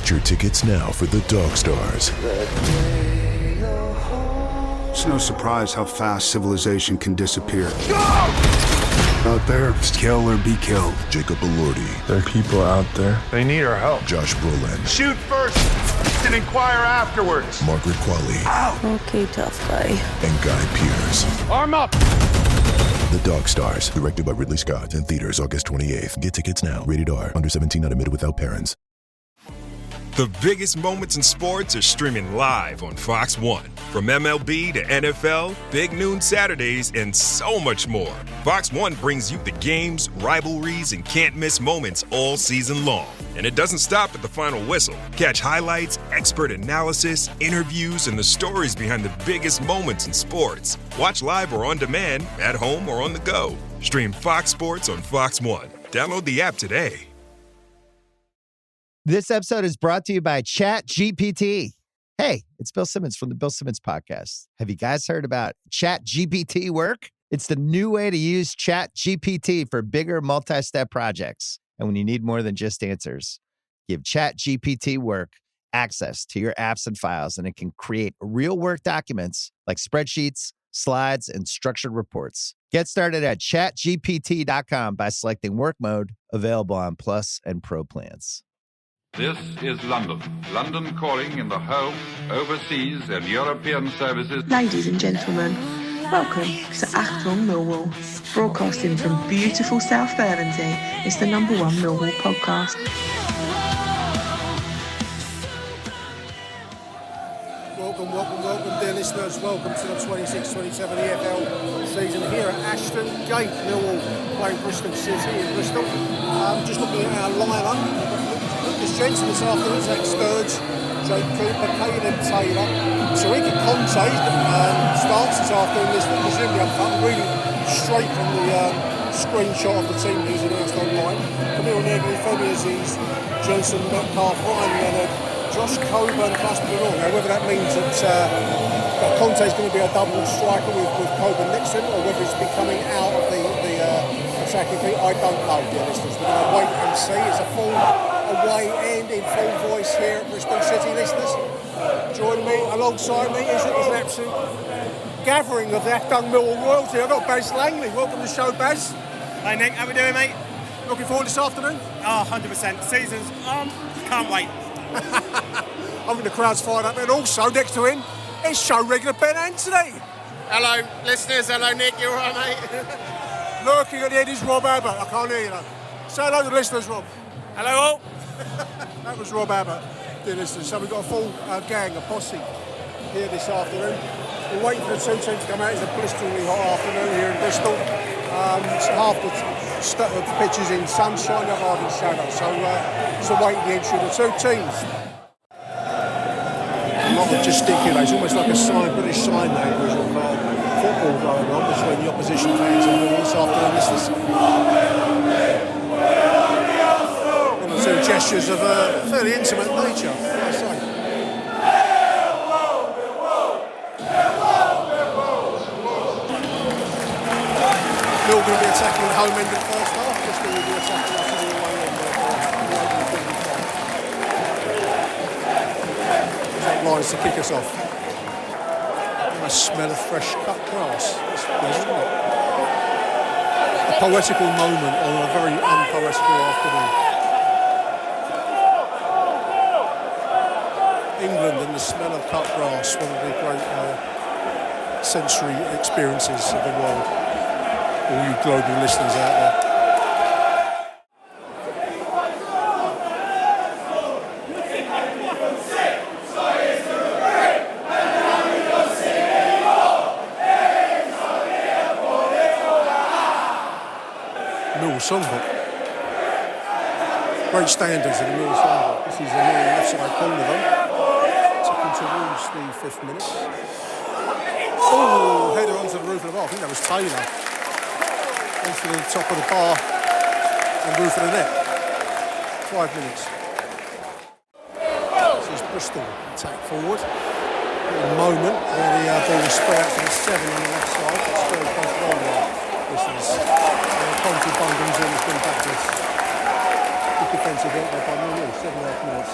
Get your tickets now for the Dog Stars. It's no surprise how fast civilization can disappear. Out there, it's kill or be killed. Jacob Elordi. There are people out there. They need our help. Josh Brolin. Shoot first and inquire afterwards. Margaret Qualley. Ow. Okay, tough guy. And Guy Pearce. Arm up! The Dog Stars. Directed by Ridley Scott. In theaters August 28th. Get tickets now. Rated R. Under 17, not admitted without parents. The biggest moments in sports are streaming live on Fox One. From MLB to NFL, Big Noon Saturdays, and so much more. Fox One brings you the games, rivalries, and can't-miss moments all season long. And it doesn't stop at the final whistle. Catch highlights, expert analysis, interviews, and the stories behind the biggest moments in sports. Watch live or on demand, at home or on the go. Stream Fox Sports on Fox One. Download the app today. This episode is brought to you by ChatGPT. Hey, it's Bill Simmons from the Bill Simmons Podcast. Have you guys heard about ChatGPT work? It's the new way to use ChatGPT for bigger multi-step projects. And when you need more than just answers, give ChatGPT work access to your apps and files, and it can create real work documents like spreadsheets, slides, and structured reports. Get started at chatgpt.com by selecting work mode, available on Plus and Pro plans. This is London. London calling in the home, overseas and European services. Ladies and gentlemen, welcome to Achtung Millwall. Broadcasting from beautiful South Bermondsey, it's the #1 Millwall podcast. Welcome, dear listeners. Welcome to the 26-27 EFL season here at Ashton Gate. Millwall playing Bristol City in Bristol. Just looking at our lineup. Lucas Jensen this afternoon, Zach Sturge, Jake Cooper, Caden Taylor, Tariq Conte starts this afternoon, this presumably up front, really straight from the screenshot of the team news announced online. Camille Negri, Femi Aziz, Johnson, Metcalf, Ryan Leonard, Josh Coburn, plus Bruno. Now whether that means that Conte is going to be a double striker with Coburn next to him, or whether he's been coming out of the attacking feet, I don't know, dear listeners. We're going to wait and see. It's a full away end in full voice here at Bristol City, listeners. Join me, alongside me is an absolute gathering of the Achtung Millwall royalty. I've got Baz Langley. Welcome to the show, Baz. Hey Nick, how we doing, mate? Looking forward this afternoon? Oh, 100%. Season's on. Can't wait. I think the crowd's fired up. And also, next to him, is show regular Ben Anthony. Hello, listeners. Hello, Nick. You all right, mate? Lurking at the end is Rob Abbott. I can't hear you, though. Say hello to the listeners, Rob. Hello, all. That was Rob Abbott, dear listeners. So we've got a full gang, a posse here this afternoon. We're waiting for the two teams to come out. It's a blisteringly hot afternoon here in Bristol. Half the pitch is in sunshine, the other half in shadow. So it's awaiting the entry of the two teams. A lot of gesticulation, almost like a British sign language of football going on between the opposition fans and this afternoon. Two gestures of a fairly intimate nature, I say. Mill going to be attacking the home end of the first half. Bristol will be attacking us in the away end of the opening lines to kick us off. The smell of fresh cut grass. That's pleasant, isn't it? A poetical moment on a very unpoetical afternoon. England and the smell of cut grass, one of the great sensory experiences of the world. All you global listeners out there. Mill Songbook. Great standards in the Mill Songbook. This is the left side corner though. Towards the 5th minute. Oh, header onto the roof of the bar. I think that was Taylor. Onto the top of the bar and roof of the net. 5 minutes. This is Bristol attack forward. A moment where the ball was spread out to the 7 on the left side. But still across the goal line. This is Conte bundles in, it's been backwards. Good defensive work there by Millwall, 7.5 minutes.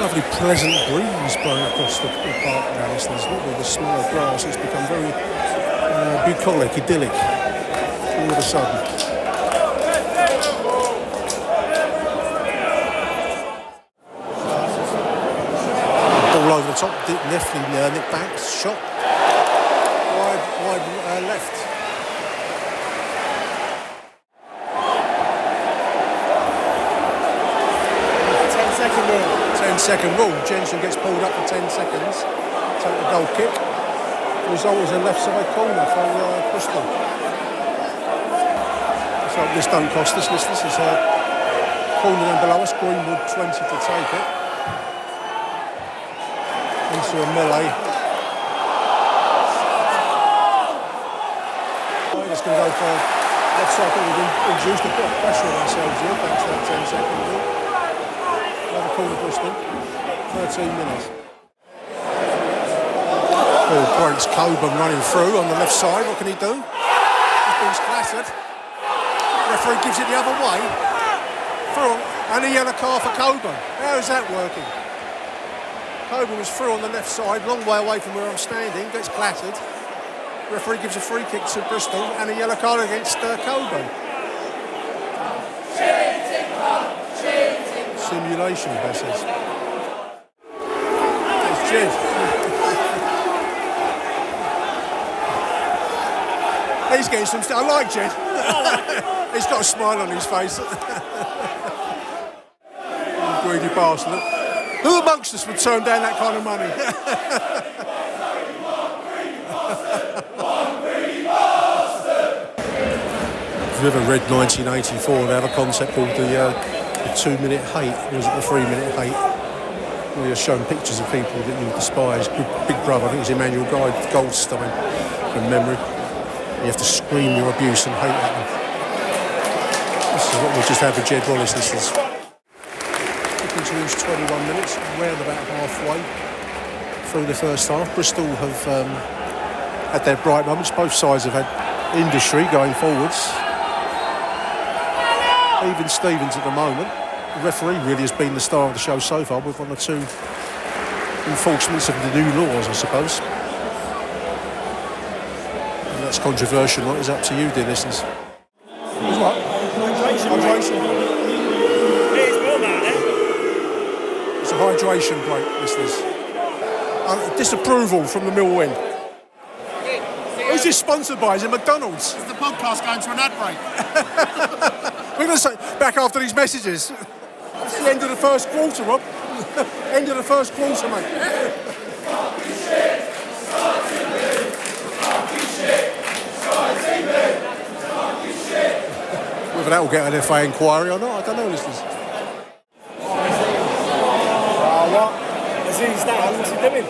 Lovely pleasant breeze blowing across the park now. There's the smell of grass. It's become very bucolic, idyllic all of a sudden. Ball over the top, deftly Nick Banks, shot wide left. 10-second rule. Jensen gets pulled up for 10 seconds. Take the goal kick. The result is a left side corner for Bristol. So this don't cost us. This is a corner down below us. Greenwood 20 to take it. Into a melee. It's going to go for left side. We've induced a bit of pressure on ourselves here thanks to that 10-second rule. Another corner Bristol. 13 minutes. Oh, breaks Coburn running through on the left side. What can he do? He's been splattered. Referee gives it the other way. Through, and a yellow card for Coburn. How is that working? Coburn was through on the left side, long way away from where I'm standing, gets clattered. Referee gives a free kick to Bristol and a yellow card against Coburn. Simulation, Bess says. It's Jed. He's getting some stuff. I like Jed. He's got a smile on his face. Greedy bastard. Who amongst us would turn down that kind of money? If you've ever read 1984, they have a concept called the 2-minute hate, or is it the 3-minute hate? Where you're shown pictures of people that you despise. Big Brother, I think it was Emmanuel Goldstein, from memory. You have to scream your abuse and hate at them. This is what we just had with Jed Wallace. This is looking to lose 21 minutes, round about halfway through the first half. Bristol have had their bright moments. Both sides have had industry going forwards. Even Stevens at the moment. The referee really has been the star of the show so far with one or two enforcements of the new laws, I suppose. And that's controversial. What is up to you, dear listeners? What? Hydration. It's a hydration break, listeners. Disapproval from the Millwall end. Who's this sponsored by? Is it McDonald's? Is the podcast going to an ad break? We're going to say back after these messages. It's the end of the first quarter, Rob. End of the first quarter, mate. Whether that will get an FA inquiry or not, I don't know, listeners. What? Aziz down, what's he doing?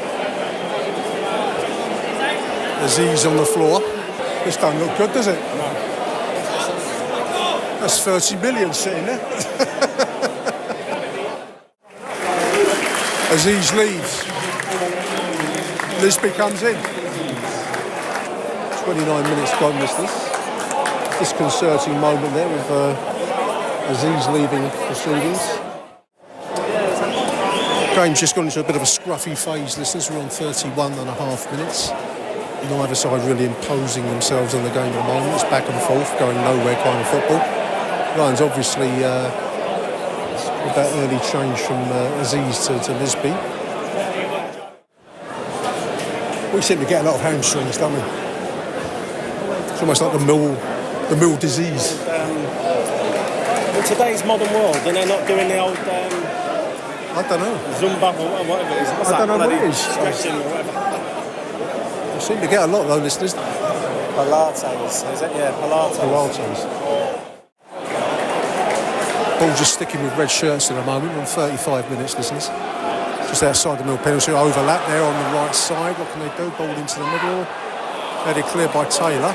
Aziz on the floor. This don't look good, does it? No. That's 30 million sitting there. Aziz leaves. Lisby comes in. 29 minutes gone, listeners. Disconcerting moment there with Aziz leaving proceedings. Game's just gone into a bit of a scruffy phase, listeners. We're on 31 and a half minutes. Neither side really imposing themselves on the game at the moment. It's back and forth, going nowhere kind of football. Lions obviously with that early change from Aziz to Lisby. We seem to get a lot of hamstrings, don't we? It's almost like the mill disease. In today's modern world, are they not doing the old... I don't know. Zumba or whatever it is. What's I don't know what it is. Stretching or whatever. We seem to get a lot though, listeners. Pilates, is it? Yeah, Pilates. Ball just sticking with red shirts at the moment. We're on 35 minutes, listeners. Just outside the Mill penalty. Overlap there on the right side. What can they do? Ball into the middle. They're cleared by Taylor.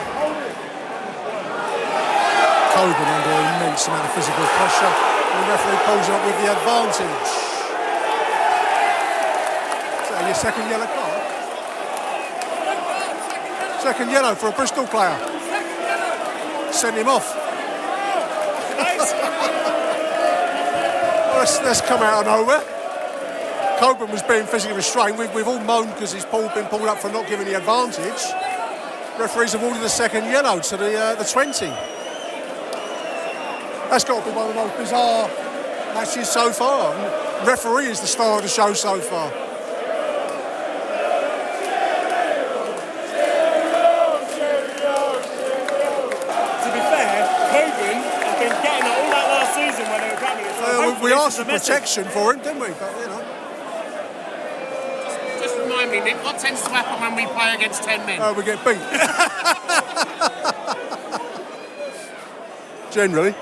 Coburn under an immense amount of physical pressure. And the referee pulls up with the advantage. Is that your second yellow card? Second yellow for a Bristol player. Send him off. Well, that's come out of nowhere. Coburn was being physically restrained. We've all moaned because he's been pulled up for not giving the advantage. Referees have ordered a second yellow to the 20. That's got to be one of the most bizarre matches so far. Referee is the star of the show so far. We asked for protection for him, didn't we? But, you know. Just remind me, Nick, what tends to happen when we play against 10 men? We get beat. Generally.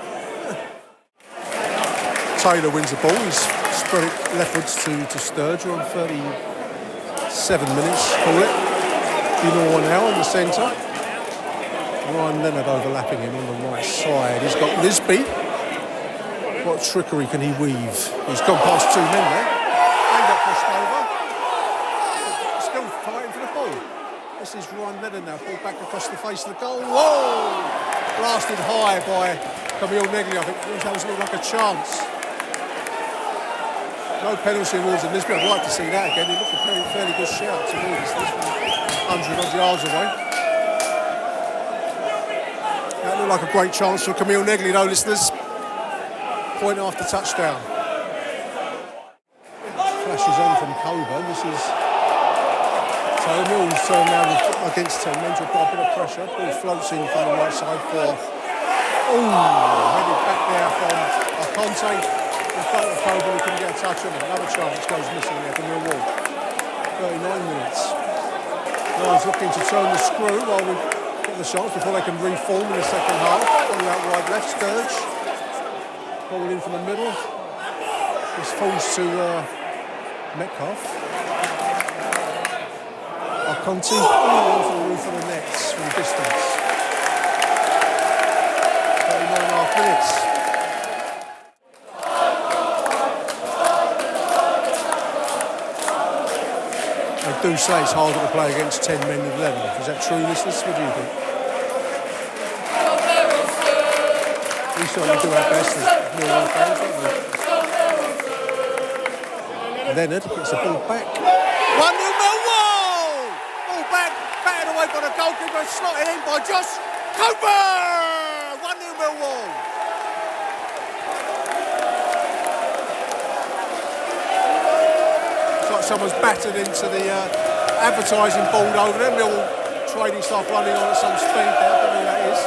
Taylor wins the ball. He's spread it leftwards to Sturge. We're on 37 minutes, call it. Dinor now in the centre. Ryan Leonard overlapping him on the right side. He's got Lisby. What trickery can he weave? He's gone past 2 men there. And got pushed over. Still fighting for the ball. This is Ryan Leonard now. Ball back across the face of the goal. Whoa! Blasted high by Camille Negley. I think that was like a chance. No penalty awards in Lisby. I'd like to see that again. He looked a fairly good shout to me. This one 100 odd yards away. That looked like a great chance for Camille Negley, though, listeners. Point after touchdown. Flashes on from Coburn. This is Taylor Mills now against 10 men to apply a bit of pressure. Ball floats in from the right side for headed back there from Conte. In front of Coburn, he couldn't get a touch on it. Another chance goes missing there for Millwall. 39 minutes. Lions looking to turn the screw while we get the shots before they can reform in the second half. Ball out wide left, Sturge. Ball in from the middle. This falls to Metcalf. Conte onto the roof of the nets from distance. 39.5 minutes. They do say it's harder to play against 10 men than 11. Is that true, listeners? What do you think? We certainly do our best as Millwall fans, don't we? Leonard gets the ball back. 1-0 Millwall! Ball back, batted away by the goalkeeper, slotted in by Josh Coburn! 1-0 Millwall! It's like someone's battered into the advertising board over there. Millwall trading staff running on at some speed there, I don't know who that is.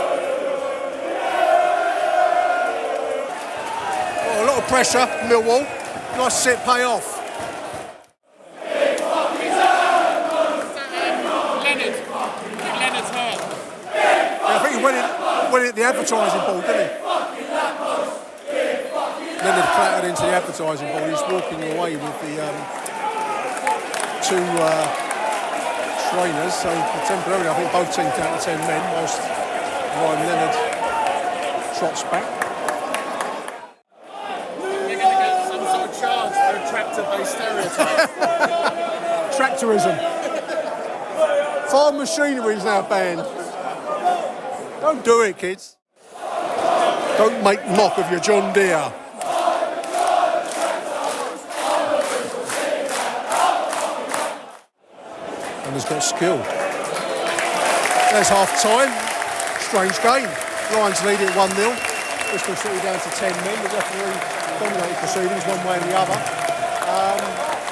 A lot of pressure, Millwall. Nice to see it pay off. Leonard's hurt. Yeah, I think he went in at the advertising board, didn't he? Leonard clattered into the advertising board. He's walking away with the two trainers. So temporarily, I think both teams down to 10 men, whilst Ryan Leonard trots back. Tractor-based stereotype. Tractorism. Farm machinery is now banned. Don't do it, kids. Don't make mock of your John Deere. And he's got skill. There's half time. Strange game. Lions lead it 1-0. Bristol City down to 10 men. The referee dominated proceedings one way and the other.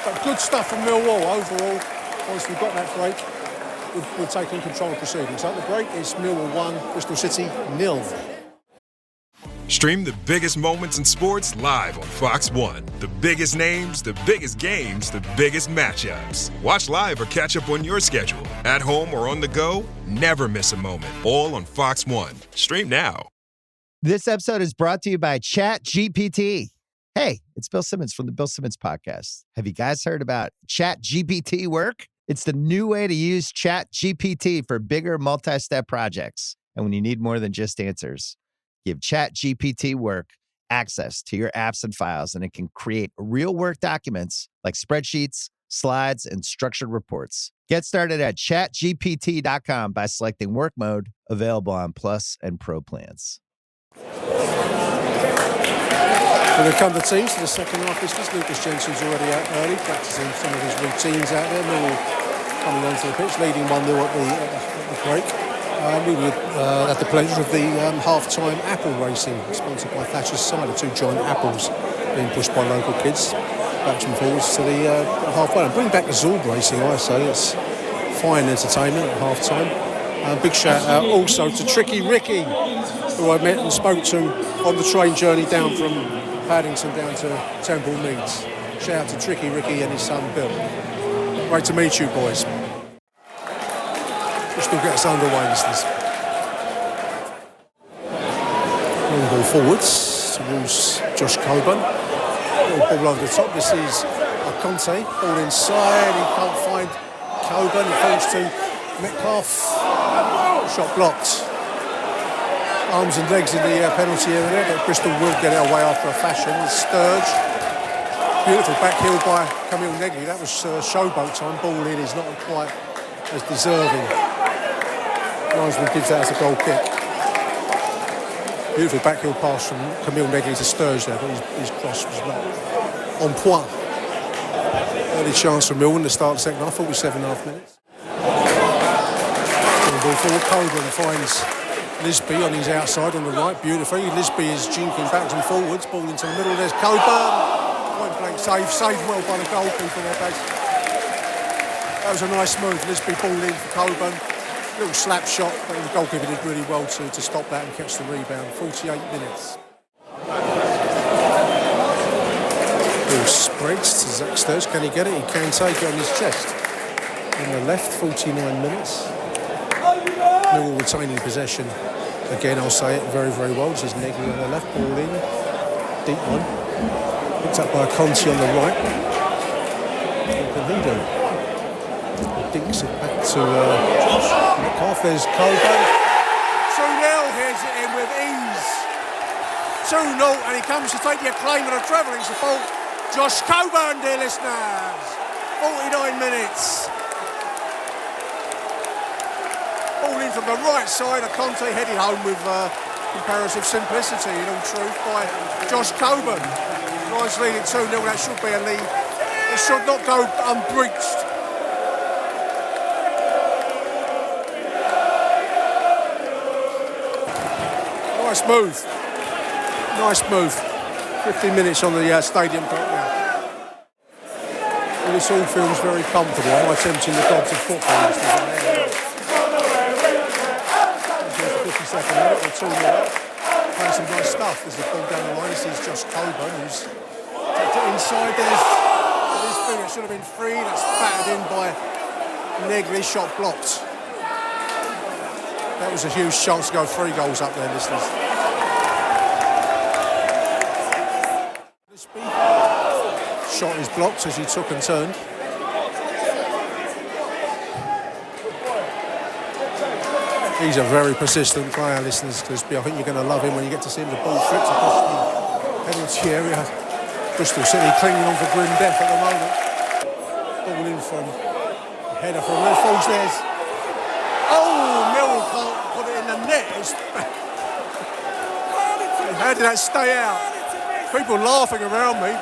But good stuff from Millwall overall. Once we've got that break, we've taken control of proceedings. So at the break, it's Millwall 1, Bristol City 0. Stream the biggest moments in sports live on Fox One. The biggest names, the biggest games, the biggest matchups. Watch live or catch up on your schedule. At home or on the go, never miss a moment. All on Fox One. Stream now. This episode is brought to you by ChatGPT. Hey, it's Bill Simmons from the Bill Simmons Podcast. Have you guys heard about ChatGPT work? It's the new way to use ChatGPT for bigger multi-step projects. And when you need more than just answers, give ChatGPT work access to your apps and files, and it can create real work documents like spreadsheets, slides, and structured reports. Get started at chatgpt.com by selecting work mode, available on Plus and Pro plans. When they come to teams for the second half, Lucas Jensen's already out early, practising some of his routines out there. Millwall coming onto the pitch, leading 1-0 at the break. We would have the pleasure of the half-time apple racing, sponsored by Thatcher's Cider, 2 giant apples being pushed by local kids, backwards and forwards to the halfway. And bring back the Zorb racing, I say. It's fine entertainment at half-time. Big shout out also to Tricky Ricky, who I met and spoke to on the train journey down from Paddington down to Temple Meads. Shout out to Tricky Ricky and his son Bill. Great to meet you, boys. We'll still get us underway, listeners. Long ball forwards towards Josh Coburn. Little ball over the top. This is Conte. Ball inside. He can't find Coburn. It falls to Metcalf. Shot blocked. Arms and legs in the penalty area, but Bristol will get it away after a fashion. It's Sturge. Beautiful back heel by Camille Negri. That was showboat time. Ball in is not quite as deserving. Linesman gives that as a goal kick. Beautiful back heel pass from Camille Negri to Sturge there, but his cross was not on point. Early chance for Millwall to start the second half, 47.5 minutes. Ball forward, Coburn finds Lisby on his outside on the right, beautifully. Lisby is jinking backwards and forwards, ball into the middle, there's Coburn. Point blank save, saved well by the goalkeeper there, base. That was a nice move, Lisby ball in for Coburn. Little slap shot, but the goalkeeper did really well to stop that and catch the rebound. 48 minutes. Ball spreads to Zach Sturge, can he get it? He can take it on his chest. On the left, 49 minutes. Millwall retaining possession. Again, I'll say it very, very well. This is Negri on the left, ball in. Deep one. Picked up by Conte on the right. What can he do? He dinks it back to Metcalf. There's Coburn. 2-0, here's it in with ease. 2-0, and he comes to take the acclaim of the travelling support. Josh Coburn, dear listeners. 49 minutes. Ball in from the right side, Conte headed home with comparative simplicity, in all truth, by Josh Coburn. Lions leading 2-0, that should be a lead. It should not go unbreached. Nice move. Nice move. 15 minutes on the stadium clock now. Well, this all feels very comfortable. Am I tempting the gods of football? 52nd minute, or 2-0 up. Playing some nice stuff. There's the ball down the line. This is Josh Coburn, who's tapped it inside. There's this thing that should have been free. That's battered in by Negri. Shot blocked. That was a huge chance to go 3 goals up there, listeners. Shot is blocked as he took and turned. He's a very persistent player, listeners, Clisby. I think you're going to love him when you get to see him. The ball flips across the penalty area. Bristol City clinging on for grim death at the moment. Ball in from header from where falls theirs. Oh, Millwall can't put it in the net. How did that stay out? People laughing around me.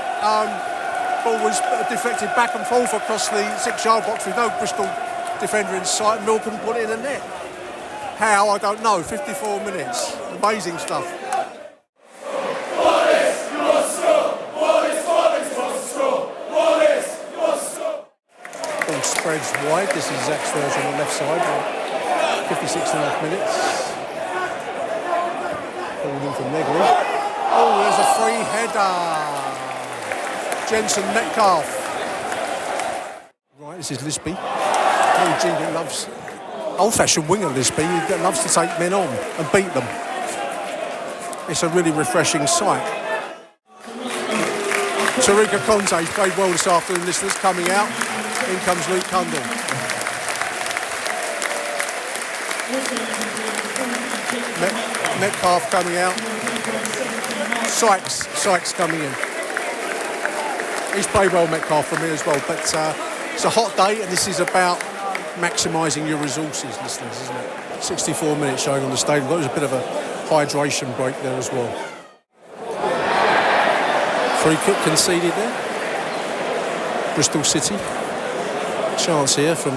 Ball was deflected back and forth across the 6-yard box with no Bristol defender in sight. Mill couldn't put it in the net. How, I don't know. 54 minutes. Amazing stuff. Ball spreads wide. This is Zach Sturge on the left side. 56.5 minutes. Ball in from Negri. Oh, there's a free header. Jensen Metcalf. Right, this is Lisby. Oh, gee, he loves old-fashioned winger Lisby. He loves to take men on and beat them. It's a really refreshing sight. Tarika Conte's played well this afternoon, listeners, coming out. In comes Luke Cundall. Metcalf coming out. Sykes coming in. He's played well, Metcalf, for me as well, but it's a hot day and this is about maximising your resources, listeners, isn't it? 64 minutes showing on the stadium. There was a bit of a hydration break there as well. Free kick conceded there. Bristol City. Chance here from...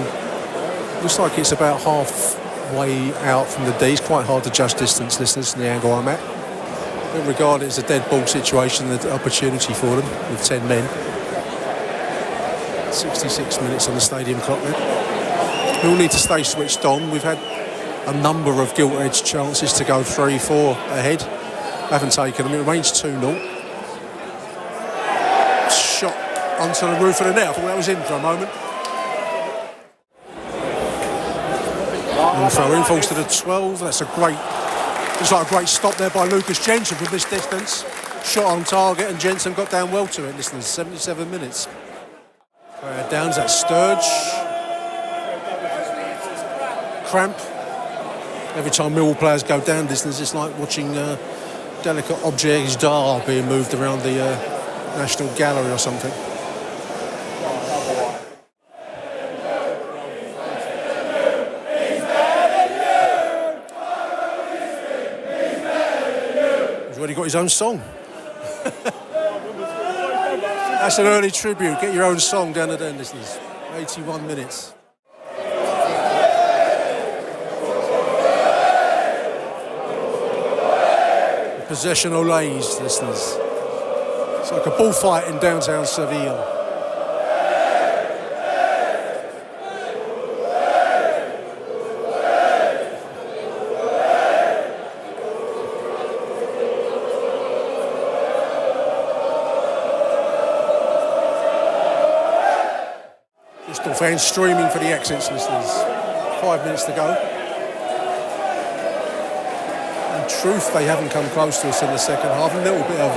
Looks like it's about halfway out from the D. It's quite hard to judge distance, listeners, from the angle I'm at. I don't regard it as a dead ball situation, an opportunity for them with 10 men. 66 minutes on the stadium clock then. We all need to stay switched on. We've had a number of gilt-edged chances to go 3-4 ahead. Haven't taken them. It remains 2-0. Shot onto the roof of the net. I thought that was in for a moment. And throw in, falls to the 12. That's a great... Looks like a great stop there by Lucas Jensen from this distance. Shot on target and Jensen got down well to it, listeners. 77 minutes. Downs, that Sturge. Cramp. Every time Millwall players go down, listeners, it's like watching delicate objects d'art being moved around the National Gallery or something. He's already got his own song. That's an early tribute. Get your own song down the den, listeners. 81 minutes. Possession olays, listeners. It's like a bullfight in downtown Seville. Bristol fans streaming for the exits, listeners. 5 minutes to go. Truth, they haven't come close to us in the second half. A little bit of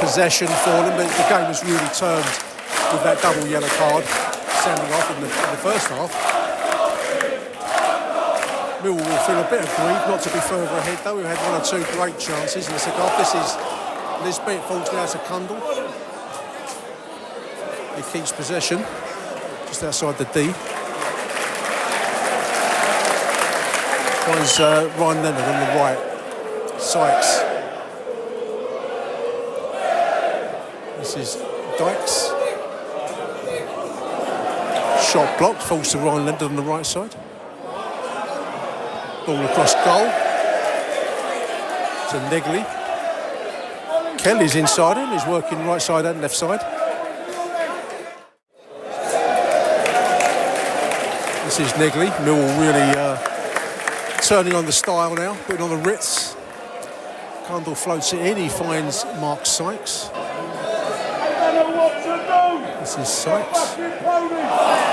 possession for them, but the game was really turned with that double yellow card sending off in the first half. Millwall will feel a bit of grief not to be further ahead, though. We've had one or two great chances in the second half. This is Lisbeth, falls now to Kundal. He keeps possession just outside the D. Finds Ryan Leonard on the right. Sykes. This is Dykes. Shot blocked, falls to Ryan Leonard on the right side. Ball across goal. To Negley. Kelly's inside him, he's working right side and left side. This is Negley. Millwall really turning on the style now, putting on the Ritz. Kundal floats it in, he finds Mark Sykes. This is Sykes. A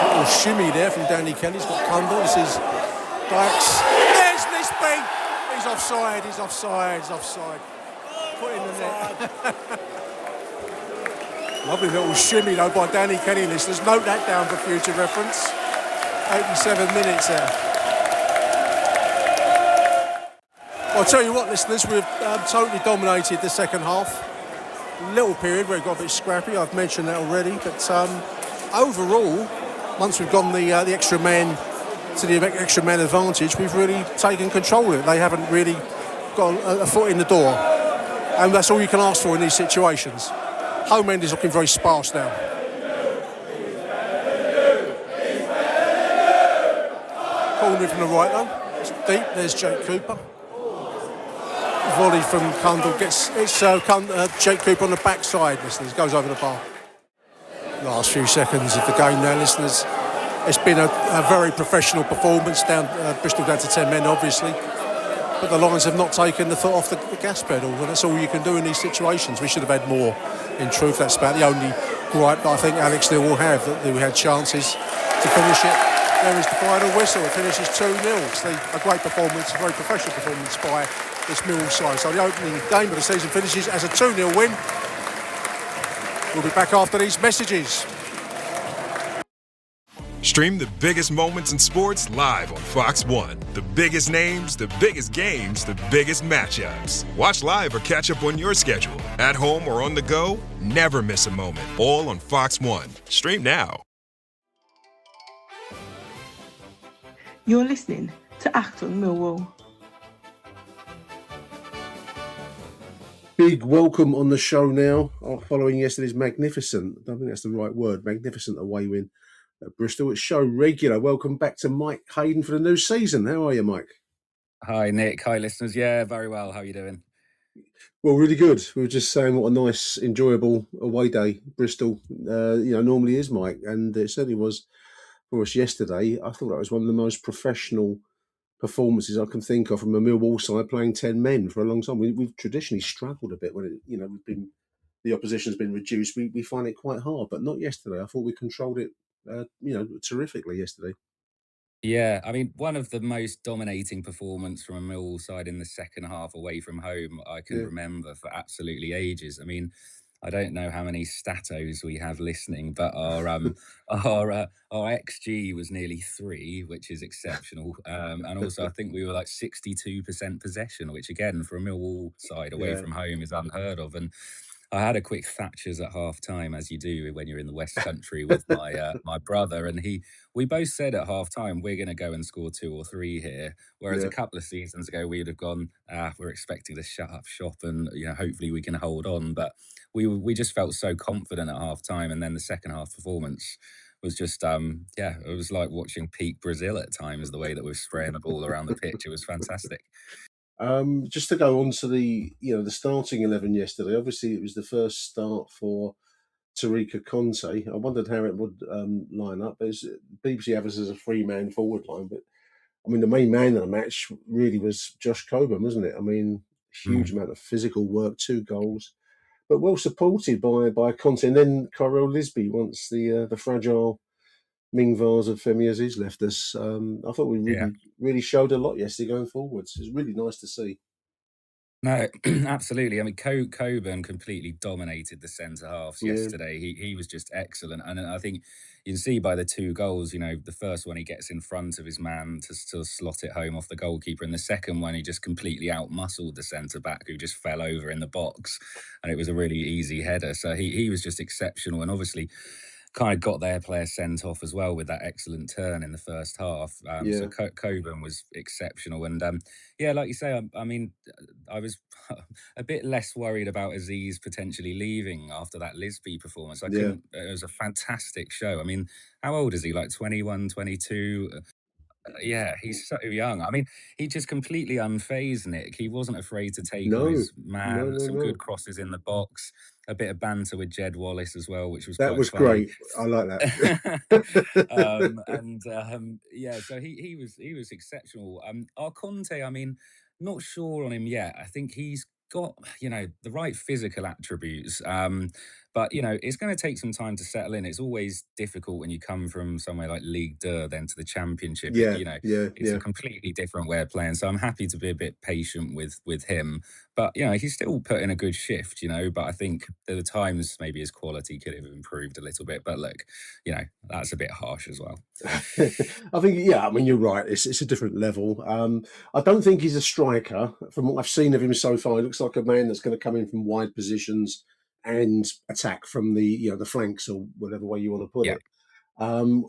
little shimmy there from Danny Kelly. He's got Kundal. This is Dykes. There's Lisbeth. He's offside. Put in the net. Lovely little shimmy though by Danny Kelly, listeners. Note that down for future reference. 87 minutes there. I'll tell you what, listeners, we've totally dominated the second half. Little period where it got a bit scrappy, I've mentioned that already, but overall, once we've gone the extra man to the extra man advantage, we've really taken control of it. They haven't really got a foot in the door, and that's all you can ask for in these situations. Home end is looking very sparse now. Corner from the right though, it's deep, there's Jake Cooper. Volley from Kundal gets Jake Cooper on the backside, listeners, goes over the bar. Last few seconds of the game now, listeners. It's been a very professional performance down Bristol down to 10 men, obviously. But the Lions have not taken the foot off the gas pedal, and that's all you can do in these situations. We should have had more, in truth. That's about the only gripe that I think Alex still will have, that we had chances to finish it. There is the final whistle. It finishes 2-0. It's a great performance, a very professional performance by this Millwall side. So the opening game of the season finishes as a 2-0 win. We'll be back after these messages. Stream the biggest moments in sports live on Fox One. The biggest names, the biggest games, the biggest matchups. Watch live or catch up on your schedule. At home or on the go, never miss a moment. All on Fox One. Stream now. You're listening to Achtung Millwall. Big welcome on the show now, following yesterday's magnificent, I don't think that's the right word, magnificent away win at Bristol. It's show regular. Welcome back to Mike Hayden for the new season. How are you, Mike? Hi, Nick. Hi, listeners. Yeah, very well. How are you doing? Well, really good. We were just saying what a nice, enjoyable away day Bristol, normally is, Mike, and it certainly was for us yesterday. I thought that was one of the most professional performances I can think of from a Millwall side playing 10 men for a long time. We've traditionally struggled a bit when the opposition's been reduced. We find it quite hard, but not yesterday. I thought we controlled it, terrifically yesterday. Yeah, I mean, one of the most dominating performance from a Millwall side in the second half away from home I can remember for absolutely ages. I mean, I don't know how many statos we have listening, but our XG was nearly 3, which is exceptional. And also, I think we were like 62% possession, which again, for a Millwall side away from home is unheard of. And I had a quick Thatcher's at half time, as you do when you're in the West Country with my brother, and we both said at half time we're going to go and score 2 or 3 here. Whereas a couple of seasons ago we'd have gone, we're expecting to shut up shop and hopefully we can hold on. But we just felt so confident at half time, and then the second half performance was just it was like watching peak Brazil at times. The way that we're spraying the ball around the pitch, it was fantastic. Just to go on to the starting 11 yesterday. Obviously, it was the first start for Tariqa Conte. I wondered how it would line up. BBC have us as a 3-man forward line, but I mean the main man of the match really was Josh Coburn, wasn't it? I mean, huge amount of physical work, 2 goals, but well supported by Conte. And then Kyrell Lisby, once the fragile Ming Vase of Femi Aziz left us. I thought we really showed a lot yesterday going forwards. It was really nice to see. No, absolutely. I mean, Coburn completely dominated the centre halves yesterday. He was just excellent, and I think you can see by the 2 goals. The first one he gets in front of his man to slot it home off the goalkeeper, and the second one he just completely outmuscled the centre back who just fell over in the box, and it was a really easy header. So he was just exceptional, and obviously kind of got their player sent off as well with that excellent turn in the first half. So Coburn was exceptional. And like you say, I mean, I was a bit less worried about Aziz potentially leaving after that Lisby performance. It was a fantastic show. I mean, how old is he? Like 21, 22? Yeah, he's so young. I mean, he just completely unfazed Nick. He wasn't afraid to take on his man. Some good crosses in the box. A bit of banter with Jed Wallace as well, which was that quite was funny. Great. I like that. So he was exceptional. Our Conte, I mean, not sure on him yet. I think he's got the right physical attributes. But it's going to take some time to settle in. It's always difficult when you come from somewhere like League 2 then to the Championship. It's a completely different way of playing. So I'm happy to be a bit patient with him. But he's still put in a good shift. But I think there are times maybe his quality could have improved a little bit. But look, that's a bit harsh as well. I think, I mean, you're right. It's a different level. I don't think he's a striker. From what I've seen of him so far, he looks like a man that's going to come in from wide positions and attack from the flanks, or whatever way you want to put it.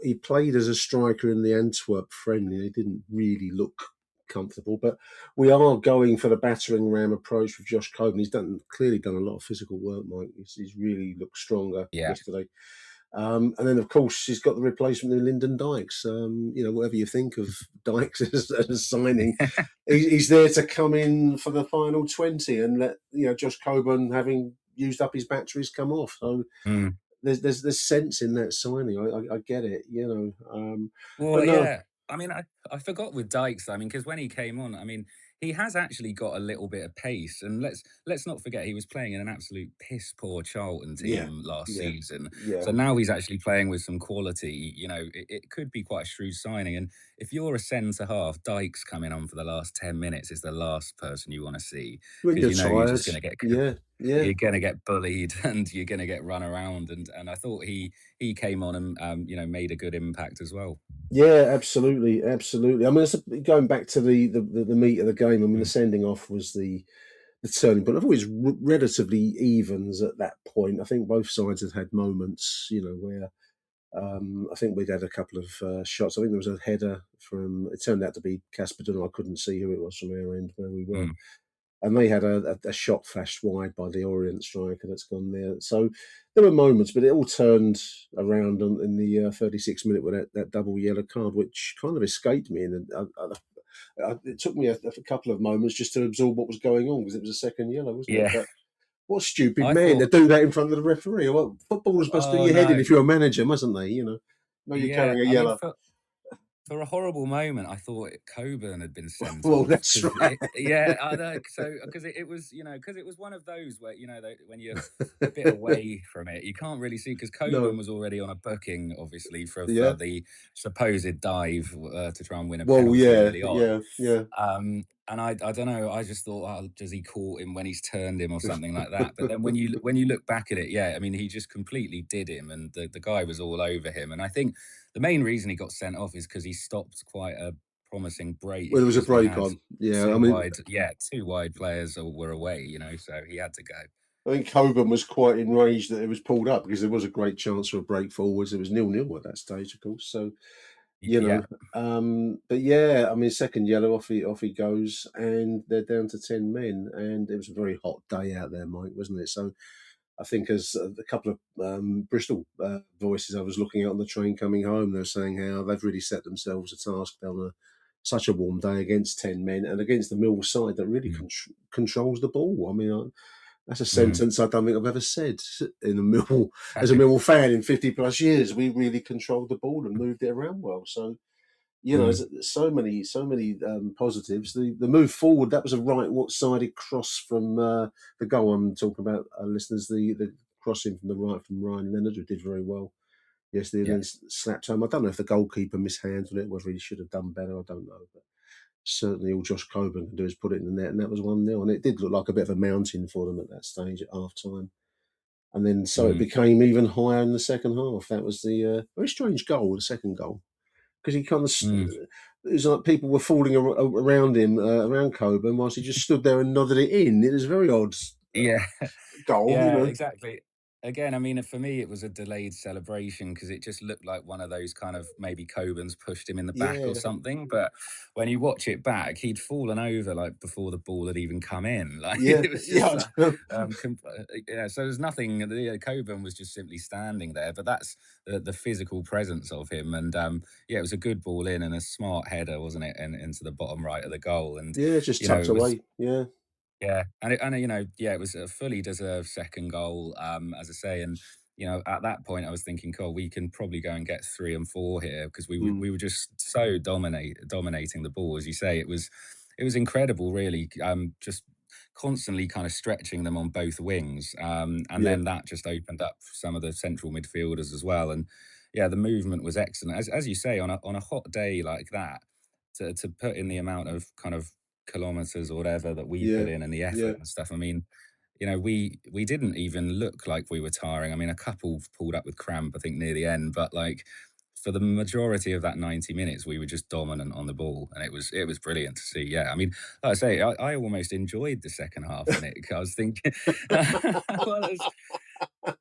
He played as a striker in the Antwerp friendly. He didn't really look comfortable, but we are going for the battering ram approach with Josh Coburn. He's clearly done a lot of physical work, Mike. He's really looked stronger yesterday. And then, of course, he's got the replacement of Lyndon Dykes. Whatever you think of Dykes as a signing, he's there to come in for the final 20 and let Josh Coburn, having used up his batteries, come off. So there's sense in that signing. I get it. I mean, I forgot with Dykes. I mean, because when he came on, I mean, he has actually got a little bit of pace, and let's not forget he was playing in an absolute piss poor Charlton team last season. So now he's actually playing with some quality. It could be quite a shrewd signing. And if you're a centre half, Dykes coming on for the last 10 minutes is the last person you want to see, because you're just going to get you're going to get bullied and you're going to get run around. And I thought he came on and made a good impact as well. Yeah, absolutely. I mean, going back to the meat of the game. I mean, the sending off was the turning point. I thought it was relatively evens at that point. I think both sides had moments, where I think we'd had a couple of shots. I think there was a header from. It turned out to be Casper Dunn. I couldn't see who it was from our end where we were. and they had a shot flashed wide by the Orient striker that's gone there. So there were moments, but it all turned around in the 36th minute with that double yellow card, which kind of escaped me. And it took me a couple of moments just to absorb what was going on, because it was a second yellow, wasn't it? But what a stupid man to do that in front of the referee. Well, footballers must do your head in if you're a manager, mustn't they? You know you're carrying a yellow. For a horrible moment, I thought Coburn had been sent well, off. That's right. I know. So because it was, because it was one of those where when you're a bit away from it, you can't really see, because Coburn was already on a booking, obviously, for the supposed dive to try and win a penalty early on. And I don't know. I just thought, does he caught him when he's turned him or something like that? But then when you look back at it, I mean, he just completely did him, and the guy was all over him. And I think the main reason he got sent off is because he stopped quite a promising break. Well, there was a break on. Two wide players were away, so he had to go. I think Coburn was quite enraged that it was pulled up, because there was a great chance for a break forwards. It was 0-0 at that stage, of course. So, but I mean, second yellow, off he goes, and they're down to 10 men, and it was a very hot day out there, Mike, wasn't it? So I think as a couple of Bristol voices I was looking at on the train coming home, they were saying how they've really set themselves a task on such a warm day against 10 men, and against the Mill side that really controls the ball. I mean, that's a sentence I don't think I've ever said in a Mill as a Mill fan in 50 plus years. We really controlled the ball and moved it around well. So, there's so many positives. The move forward, that was a right-sided cross from the goal I'm talking about, listeners. The crossing from the right from Ryan Leonard, who did very well yesterday, and then slapped home. I don't know if the goalkeeper mishandled it, whether he should have done better, I don't know. But certainly all Josh Coburn can do is put it in the net, and that was 1-0. And it did look like a bit of a mountain for them at that stage at half-time. And then it became even higher in the second half. That was the very strange goal, the second goal. Because he kind of, it was like people were falling around him, around Coburn, whilst he just stood there and nodded it in. It was a very odd goal. Yeah, exactly. Again, I mean, for me, it was a delayed celebration, because it just looked like one of those kind of, maybe Coburn's pushed him in the back or something. But when you watch it back, he'd fallen over like before the ball had even come in. Like it was just, so there's nothing. Coburn was just simply standing there. But that's the physical presence of him. And it was a good ball in and a smart header, wasn't it? And into the bottom right of the goal. And just tucked away. And it was a fully deserved second goal, as I say. And at that point, I was thinking, we can probably go and get 3 and 4 here, because we were just so dominating the ball, as you say. It was incredible, really. Just constantly kind of stretching them on both wings, and then that just opened up some of the central midfielders as well. And the movement was excellent, as you say, on a hot day like that, to put in the amount of kind of kilometers or whatever that we put in, and the effort and stuff. I mean, we didn't even look like we were tiring. I mean, a couple pulled up with cramp, I think, near the end, but like for the majority of that 90 minutes, we were just dominant on the ball, and it was brilliant to see. I mean, like I say, I almost enjoyed the second half, Nick. I was thinking,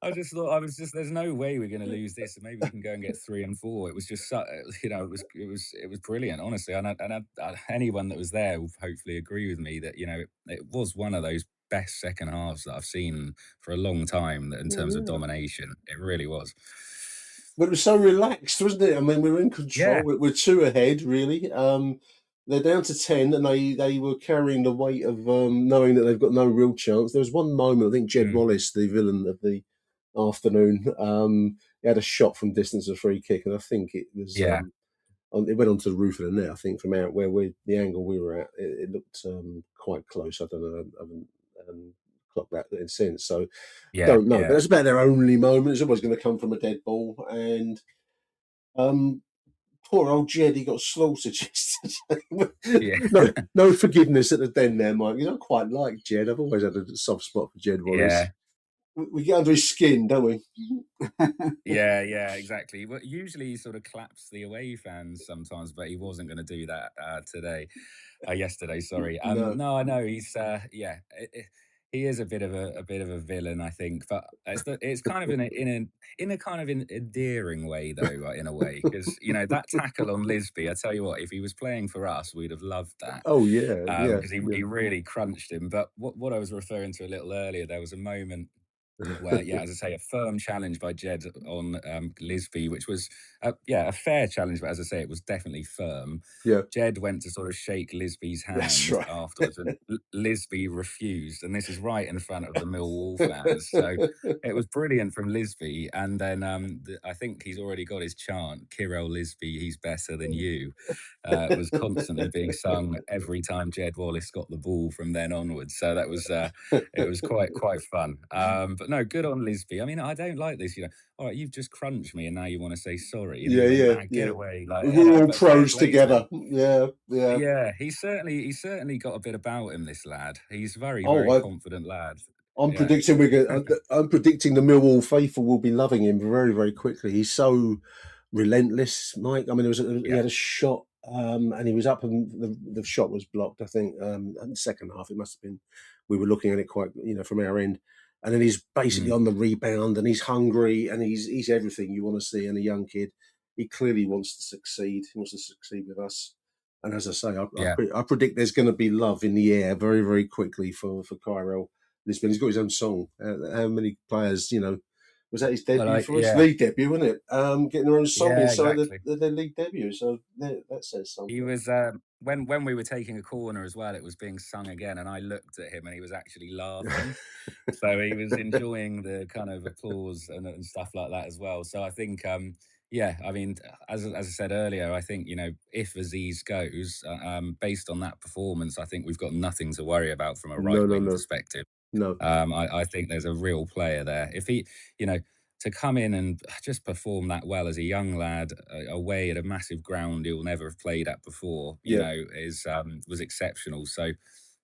I just thought, there's no way we're going to lose this, and maybe we can go and get 3 and 4. It was just, it was brilliant, honestly. And anyone that was there will hopefully agree with me that, it was one of those best second halves that I've seen for a long time, in terms of domination. It really was. But it was so relaxed, wasn't it? I mean, we were in control. We're 2 ahead, really. They're down to 10, and they were carrying the weight of knowing that they've got no real chance. There was one moment, I think Jed Wallace, the villain of the afternoon, he had a shot from distance, a free kick, and I think it was it went onto the roof of the net. I think from out where the angle we were at, it looked quite close. I don't know, I haven't clocked that in since, so don't know. But that's about their only moment. It's always going to come from a dead ball, and poor old Jed, he got slaughtered yesterday. No forgiveness at the den there, Mike. You don't quite like Jed. I've always had a soft spot for Jed Wallace. We get under his skin, don't we? Exactly. Well, usually he sort of claps the away fans sometimes, but he wasn't going to do that yesterday. Sorry. No, I know he's He is a bit of a villain, I think, but it's kind of in a kind of endearing way, though, in a way, because that tackle on Lisby. I tell you what, if he was playing for us, we'd have loved that. Oh yeah, Because he really crunched him. But what I was referring to a little earlier, there was a moment where, as I say, a firm challenge by Jed on Lisby, which was, a fair challenge, but as I say, it was definitely firm. Yeah. Jed went to sort of shake Lisby's hand right. afterwards, and Lisby refused, and this is right in front of the Millwall fans. So it was brilliant from Lisby, and then I think he's already got his chant, Kirill Lisby, he's better than you. Was constantly being sung every time Jed Wallace got the ball from then onwards. So that was it was quite fun. But no, good on Lisby. I mean, I don't like this. All right, you've just crunched me, and now you want to say sorry. Get away. Like, we're all but pros fair play to him. together. Yeah. Yeah, he's certainly got a bit about him. This lad, he's very confident lad. I'm predicting I'm predicting the Millwall faithful will be loving him very, very quickly. He's so relentless, Mike. I mean, he had a shot, and he was up, and the shot was blocked. I think in the second half it must have been. We were looking at it quite, from our end, and then he's basically on the rebound, and he's hungry, and he's everything you want to see in a young kid. He clearly wants to succeed. He wants to succeed with us. And as I say, I predict there's going to be love in the air very, very quickly for Kirill Lisbon. He's got his own song. How many players, was that his debut for us? League debut, wasn't it? Getting their own song inside their league debut. So that says something. He was when we were taking a corner as well. It was being sung again, and I looked at him, and he was actually laughing. So he was enjoying the kind of applause and stuff like that as well. So I think. I mean, as I said earlier, I think, if Aziz goes, based on that performance, I think we've got nothing to worry about from a right-wing perspective. No. I think there's a real player there. If he, to come in and just perform that well as a young lad away at a massive ground he'll never have played at before, was exceptional. So,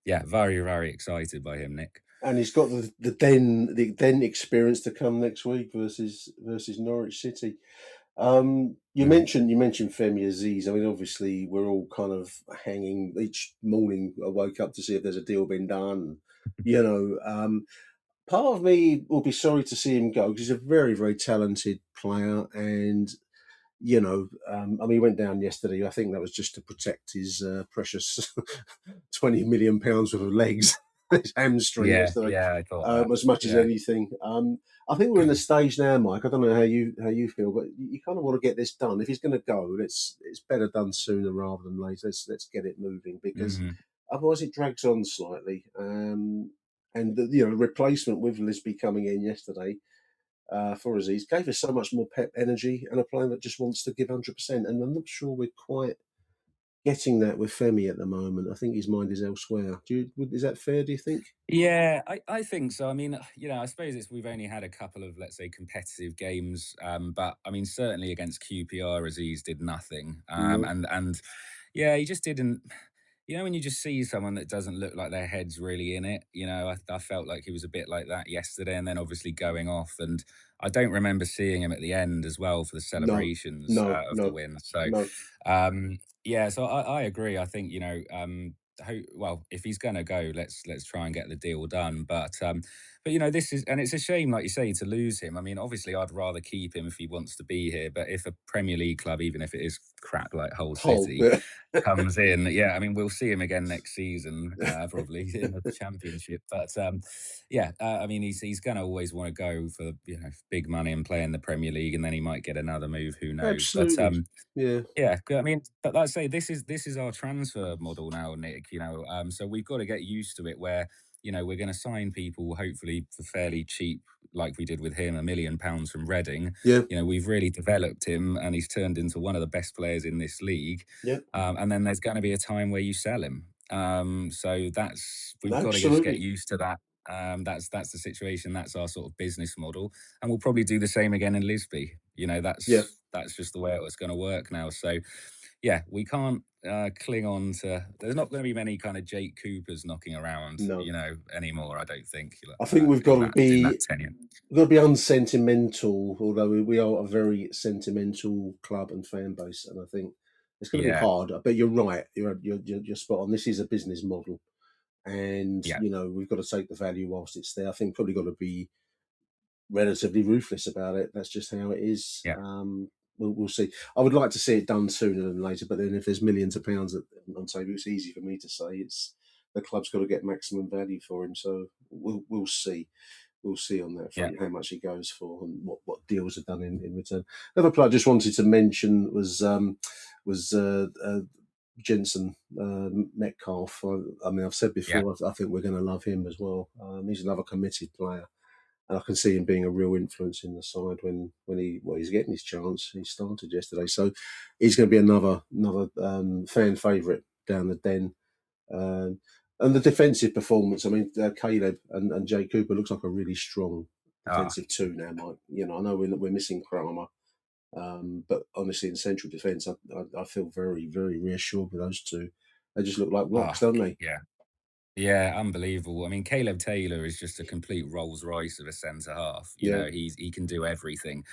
very, very excited by him, Nick. And he's got the Den experience to come next week versus Norwich City. You mentioned Femi Aziz. I mean, obviously, we're all kind of hanging each morning. I woke up to see if there's a deal been done. Part of me will be sorry to see him go because he's a very, very talented player, and I mean, he went down yesterday. I think that was just to protect his precious £20 million worth of legs. His hamstring yesterday, I thought as much as anything. I think we're in the stage now, Mike. I don't know how you feel, but you kind of want to get this done. If he's going to go, it's better done sooner rather than later. Let's get it moving because otherwise it drags on slightly. And the replacement with Lisby coming in yesterday for Aziz gave us so much more pep, energy, and a player that just wants to give 100%. And I'm not sure we're quite getting that with Femi at the moment. I think his mind is elsewhere. Is that fair, do you think? Yeah, I think so. I mean, I suppose we've only had a couple of, let's say, competitive games, but I mean, certainly against QPR, Aziz did nothing. And he just didn't. When you just see someone that doesn't look like their head's really in it, I felt like he was a bit like that yesterday, and then obviously going off. And I don't remember seeing him at the end as well for the celebrations of the win. So, so I agree. I think, if he's going to go, let's try and get the deal done. But this is, and it's a shame, like you say, to lose him. I mean, obviously, I'd rather keep him if he wants to be here. But if a Premier League club, even if it is crap like Hull City, comes in, I mean, we'll see him again next season, probably in the Championship. But I mean, he's going to always want to go for big money and play in the Premier League, and then he might get another move. Who knows? Absolutely. But I mean, but like I say, this is our transfer model now, Nick. So we've got to get used to it where we're going to sign people hopefully for fairly cheap, like we did with him, £1 million from Reading. We've really developed him, and he's turned into one of the best players in this league. And then there's going to be a time where you sell him. So we've got to just get used to that. That's the situation. That's our sort of business model, and we'll probably do the same again in Lisby. That's just the way it was going to work now. So we can't cling on to. There's not going to be many kind of Jake Coopers knocking around, anymore. I don't think. I think we've got to be unsentimental, although we are a very sentimental club and fan base, and I think it's going to be hard. But you're right. You're spot on. This is a business model. and Yeah. we've got to take the value whilst it's there. I think probably got to be relatively ruthless about it. That's just how it is. Yeah. We'll see. I would like to see it done sooner than later, but then if there's millions of pounds on table, it's easy for me to say. It's the club's got to get maximum value for him. So we'll see. We'll see on that front how much he goes for and what deals are done in return. Another player I just wanted to mention was Jensen Metcalf. I mean, I've said before, I think we're going to love him as well. He's another committed player, and I can see him being a real influence in the side when he's getting his chance. He started yesterday, so he's going to be another fan favourite down the Den. And the defensive performance, I mean, Caleb and Jay Cooper looks like a really strong defensive two now, Mike. I know we're missing Kramer, but honestly, in central defence, I feel very, very reassured with those two. They just look like rocks, don't they? Yeah, unbelievable. I mean, Caleb Taylor is just a complete Rolls Royce of a centre half. You know, he can do everything.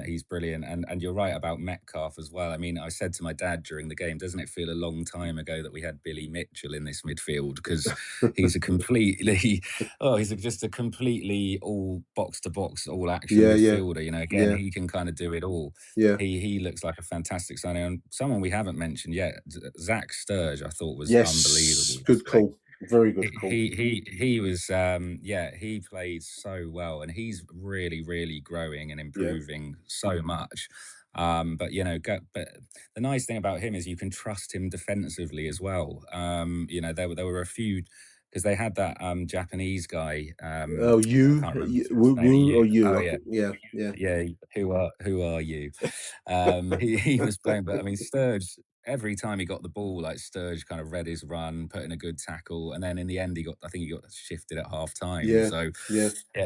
He's brilliant. And you're right about Metcalf as well. I mean, I said to my dad during the game, doesn't it feel a long time ago that we had Billy Mitchell in this midfield? Because he's a completely, he's just a completely all box to box, all action midfielder. You know, again, he can kind of do it all. He looks like a fantastic signing. And someone we haven't mentioned yet, Zach Sturge, I thought was unbelievable. Good call. Very good call. He was he played so well, and he's really, really growing and improving so much. But the nice thing about him is you can trust him defensively as well. There were a few, because they had that Japanese guy. Who are you? He was playing, but I mean, Sturge. Every time he got the ball, like Sturge kind of read his run, put in a good tackle, and then in the end, I think he got shifted at half time. It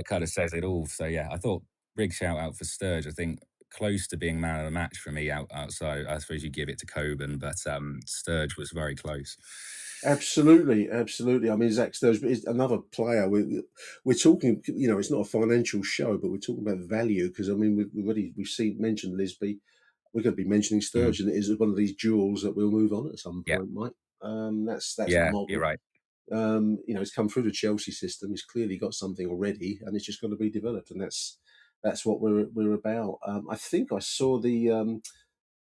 kind of says it all. So I thought big shout out for Sturge. I think close to being man of the match for me outside. I suppose you give it to Coburn, but Sturge was very close. Absolutely. I mean, Zach Sturge is another player. We're talking, it's not a financial show, but we're talking about value because I mean we've mentioned Lisby. We're going to be mentioning Sturge, and it is one of these jewels that we'll move on at some point, Mike. That's model. You're right. He's come through the Chelsea system. He's clearly got something already, and it's just got to be developed, and that's what we're about. I think I saw the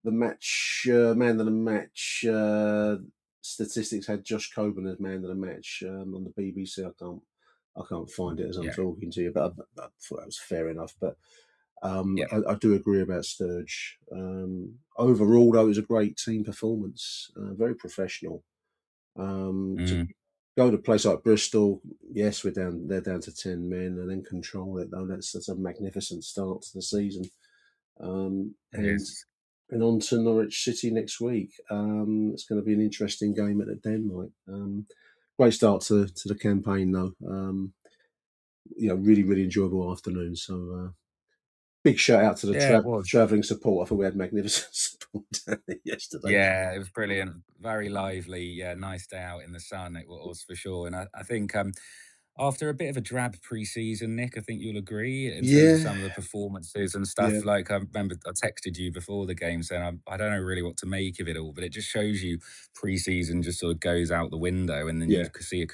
match man of the match statistics had Josh Coburn as man of the match on the BBC. I can't find it as I'm talking to you, but I thought that was fair enough. But I do agree about Sturge. Overall, though, it was a great team performance, very professional. To go to a place like Bristol, yes, they're down to 10 men, and then control it, though. That's a magnificent start to the season. And on to Norwich City next week. It's going to be an interesting game at the Den, Mike. Great start to the campaign, though. Really, really enjoyable afternoon. So big shout out to the travelling support. I thought we had magnificent support yesterday. Yeah, it was brilliant. Very lively. Yeah, nice day out in the sun. It was for sure. And I think after a bit of a drab pre-season, Nick, I think you'll agree in terms of some of the performances and stuff. Like I remember I texted you before the game saying I don't know really what to make of it all, but it just shows you pre-season just sort of goes out the window, and then you can see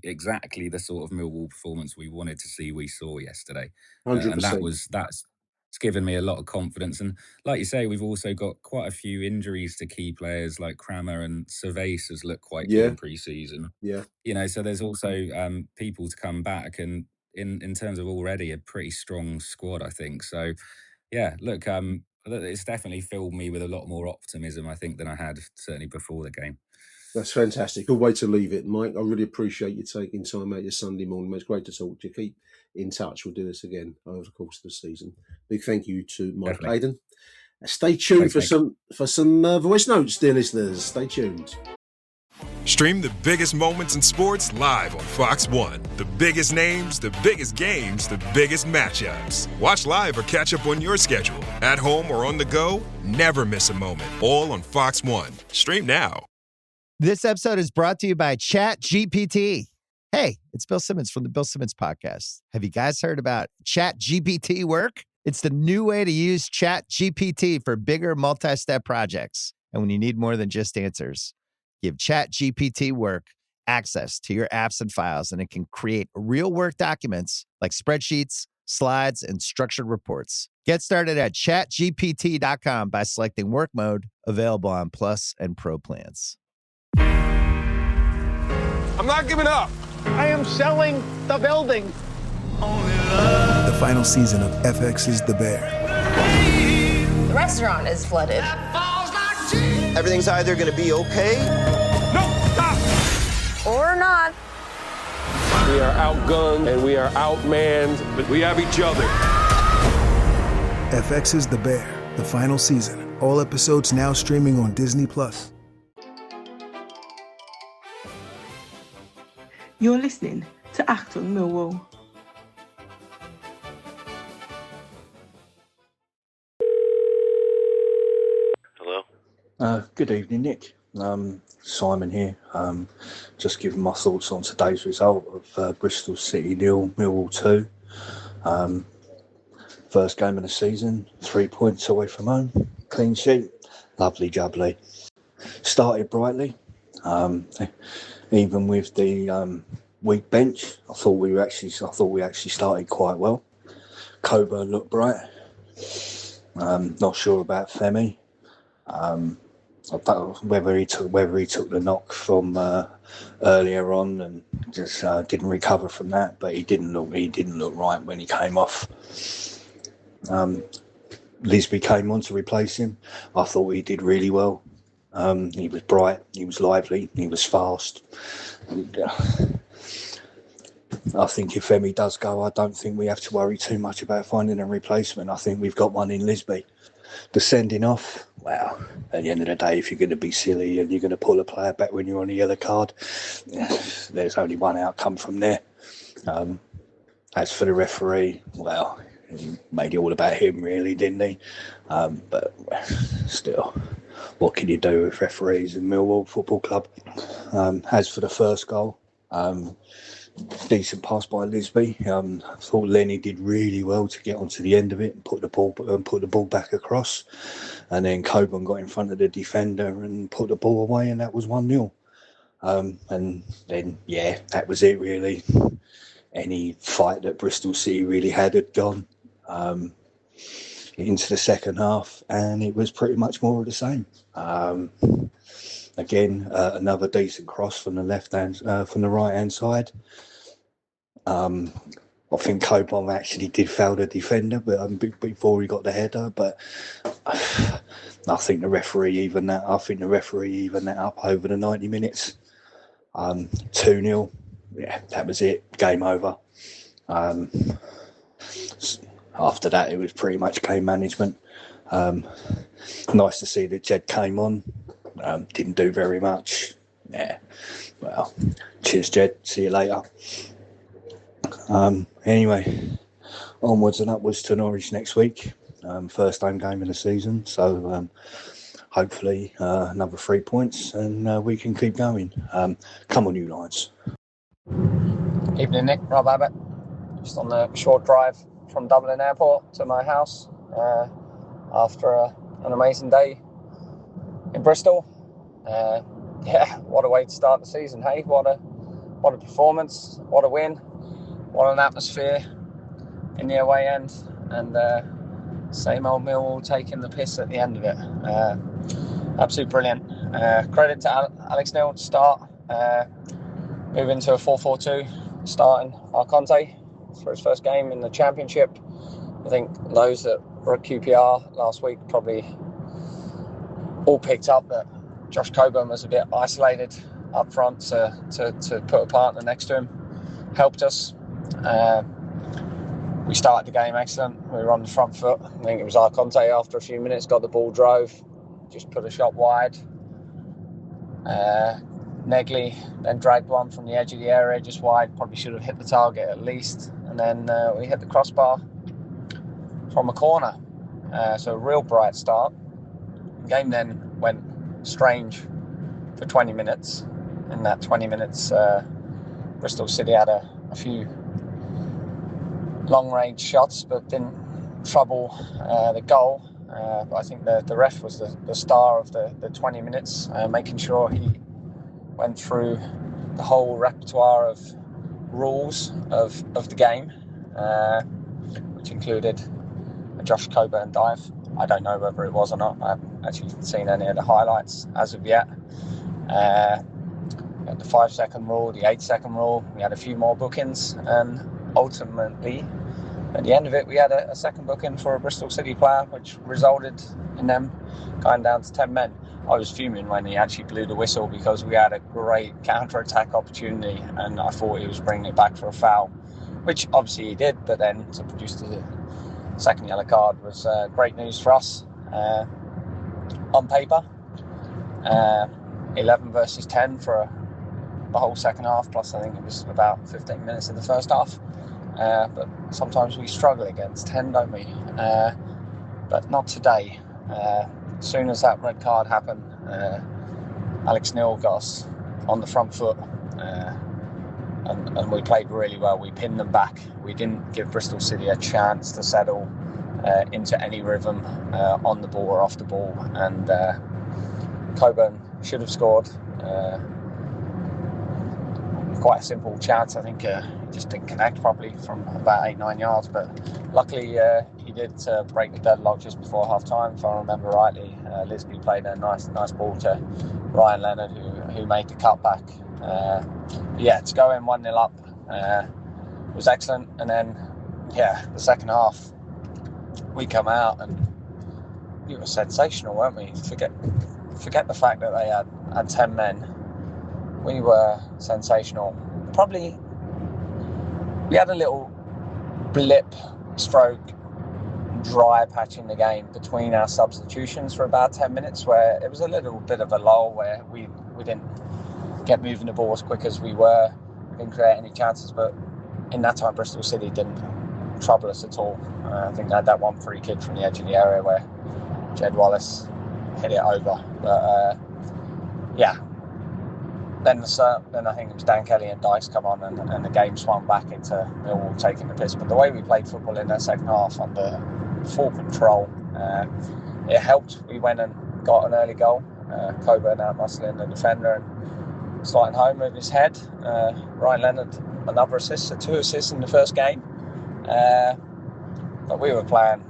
exactly the sort of Millwall performance we wanted to see. We saw yesterday, 100%. And it's given me a lot of confidence. And like you say, we've also got quite a few injuries to key players like Kramer, and Cervase has looked quite good in pre-season. So there's also people to come back, and in terms of already a pretty strong squad, I think. So look, it's definitely filled me with a lot more optimism, I think, than I had certainly before the game. That's fantastic. Good way to leave it, Mike. I really appreciate you taking time out your Sunday morning. It's great to talk to you. Keep in touch. We'll do this again over the course of the season. Big thank you to Mike Hayden. Stay tuned for some voice notes, dear listeners. Stay tuned. Stream the biggest moments in sports live on Fox One. The biggest names, the biggest games, the biggest matchups. Watch live or catch up on your schedule. At home or on the go, never miss a moment. All on Fox One. Stream now. This episode is brought to you by ChatGPT. Hey, it's Bill Simmons from the Bill Simmons Podcast. Have you guys heard about ChatGPT work? It's the new way to use ChatGPT for bigger multi-step projects. And when you need more than just answers, give ChatGPT work access to your apps and files, and it can create real work documents like spreadsheets, slides, and structured reports. Get started at chatgpt.com by selecting work mode, available on Plus and Pro plans. I'm not giving up. I am selling the building. The final season of FX's The Bear. The restaurant is flooded. Everything's either going to be okay. No, stop! Or not. We are outgunned and we are outmanned, but we have each other. FX's The Bear, the final season. All episodes now streaming on Disney+. You're listening to Achtung Millwall. Hello. Good evening, Nick. Simon here. Just giving my thoughts on today's result of Bristol City 0, Millwall 2. First game of the season, 3 points away from home, clean sheet, lovely jubbly. Started brightly, even with the weak bench. I thought we actually started quite well. Coburn looked bright. Not sure about Femi. Whether he took the knock from earlier on and just didn't recover from that, but he didn't look right when he came off. Lisby came on to replace him. I thought he did really well. He was bright, he was lively, he was fast. I think if Femi does go, I don't think we have to worry too much about finding a replacement. I think we've got one in Lisby. The sending off, well, at the end of the day, if you're going to be silly and you're going to pull a player back when you're on a yellow card, there's only one outcome from there. As for the referee, well, he made it all about him, really, didn't he? But still, what can you do with referees in Millwall Football Club? As for the first goal, decent pass by Lisby. I thought Lenny did really well to get onto the end of it and put the ball back across, and then Coburn got in front of the defender and put the ball away, and that was 1-0. And then that was it really. Any fight that Bristol City really had gone into the second half, and it was pretty much more of the same. Again, another decent cross from the right hand side. I think Coburn actually did foul the defender, but before he got the header. But I think the referee evened that. I think the referee evened that up over the 90 minutes. 2-0. Yeah, that was it. Game over. After that, it was pretty much game management. Nice to see that Jed came on. Didn't do very much. Yeah. Well, cheers, Jed. See you later. Anyway, onwards and upwards to Norwich next week. First home game of the season. So hopefully another 3 points and we can keep going. Come on, you Lions. Evening, Nick. Rob Abbott. Just on the short drive from Dublin Airport to my house after an amazing day in Bristol. What a way to start the season, hey? What a performance, what a win, what an atmosphere in the away end, and same old Millwall taking the piss at the end of it. Absolutely brilliant. Credit to Alex Neil to start, moving to a 4-4-2, starting Arconte for his first game in the Championship. I think those that were at QPR last week probably all picked up that Josh Coburn was a bit isolated up front, to put a partner next to him helped us. We started the game excellent. We were on the front foot. I think it was Arconte after a few minutes got the ball, drove, just put a shot wide. Negley then dragged one from the edge of the area just wide, probably should have hit the target at least, and then we hit the crossbar from a corner. So a real bright start. The game then went strange for 20 minutes. In that 20 minutes, Bristol City had a few long-range shots, but didn't trouble the goal. But I think the ref was the star of the 20 minutes, making sure he went through the whole repertoire of rules of the game, which included a Josh Coburn dive. I don't know whether it was or not. I haven't actually seen any of the highlights as of yet. The 5-second rule, the 8-second rule. We had a few more bookings, and ultimately, at the end of it, we had a second booking for a Bristol City player, which resulted in them going down to 10 men. I was fuming when he actually blew the whistle because we had a great counter-attack opportunity, and I thought he was bringing it back for a foul, which obviously he did, but then to produce the second yellow card was great news for us. On paper, 11 versus 10 for the whole second half, plus I think it was about 15 minutes in the first half. But sometimes we struggle against 10, don't we? But not today. As soon as that red card happened, Alex Neil got us on the front foot, and we played really well. We pinned them back. We didn't give Bristol City a chance to settle into any rhythm on the ball or off the ball, and Coburn should have scored. Quite a simple chance. I think he just didn't connect properly from about 8-9 yards, but luckily he did break the deadlock just before half time, if I remember rightly. Lisby played a nice ball to Ryan Leonard, who made the cutback. To go in 1-0 up was excellent. And then the second half we come out and we were sensational, weren't we? Forget the fact that they had 10 men. We were sensational. Probably we had a little blip stroke dry patch in the game between our substitutions for about 10 minutes, where it was a little bit of a lull where we didn't get moving the ball as quick as we were, didn't create any chances, but in that time Bristol City didn't trouble us at all. I think they had that one free kick from the edge of the area where Jed Wallace hit it over, but Then I think it was Dan Kelly and Dykes come on, and the game swung back into Millwall taking the piss. But the way we played football in that second half under full control, it helped. We went and got an early goal. Coburn out-muscling the defender and starting home with his head. Ryan Leonard, another assist, so 2 assists in the first game. But we were playing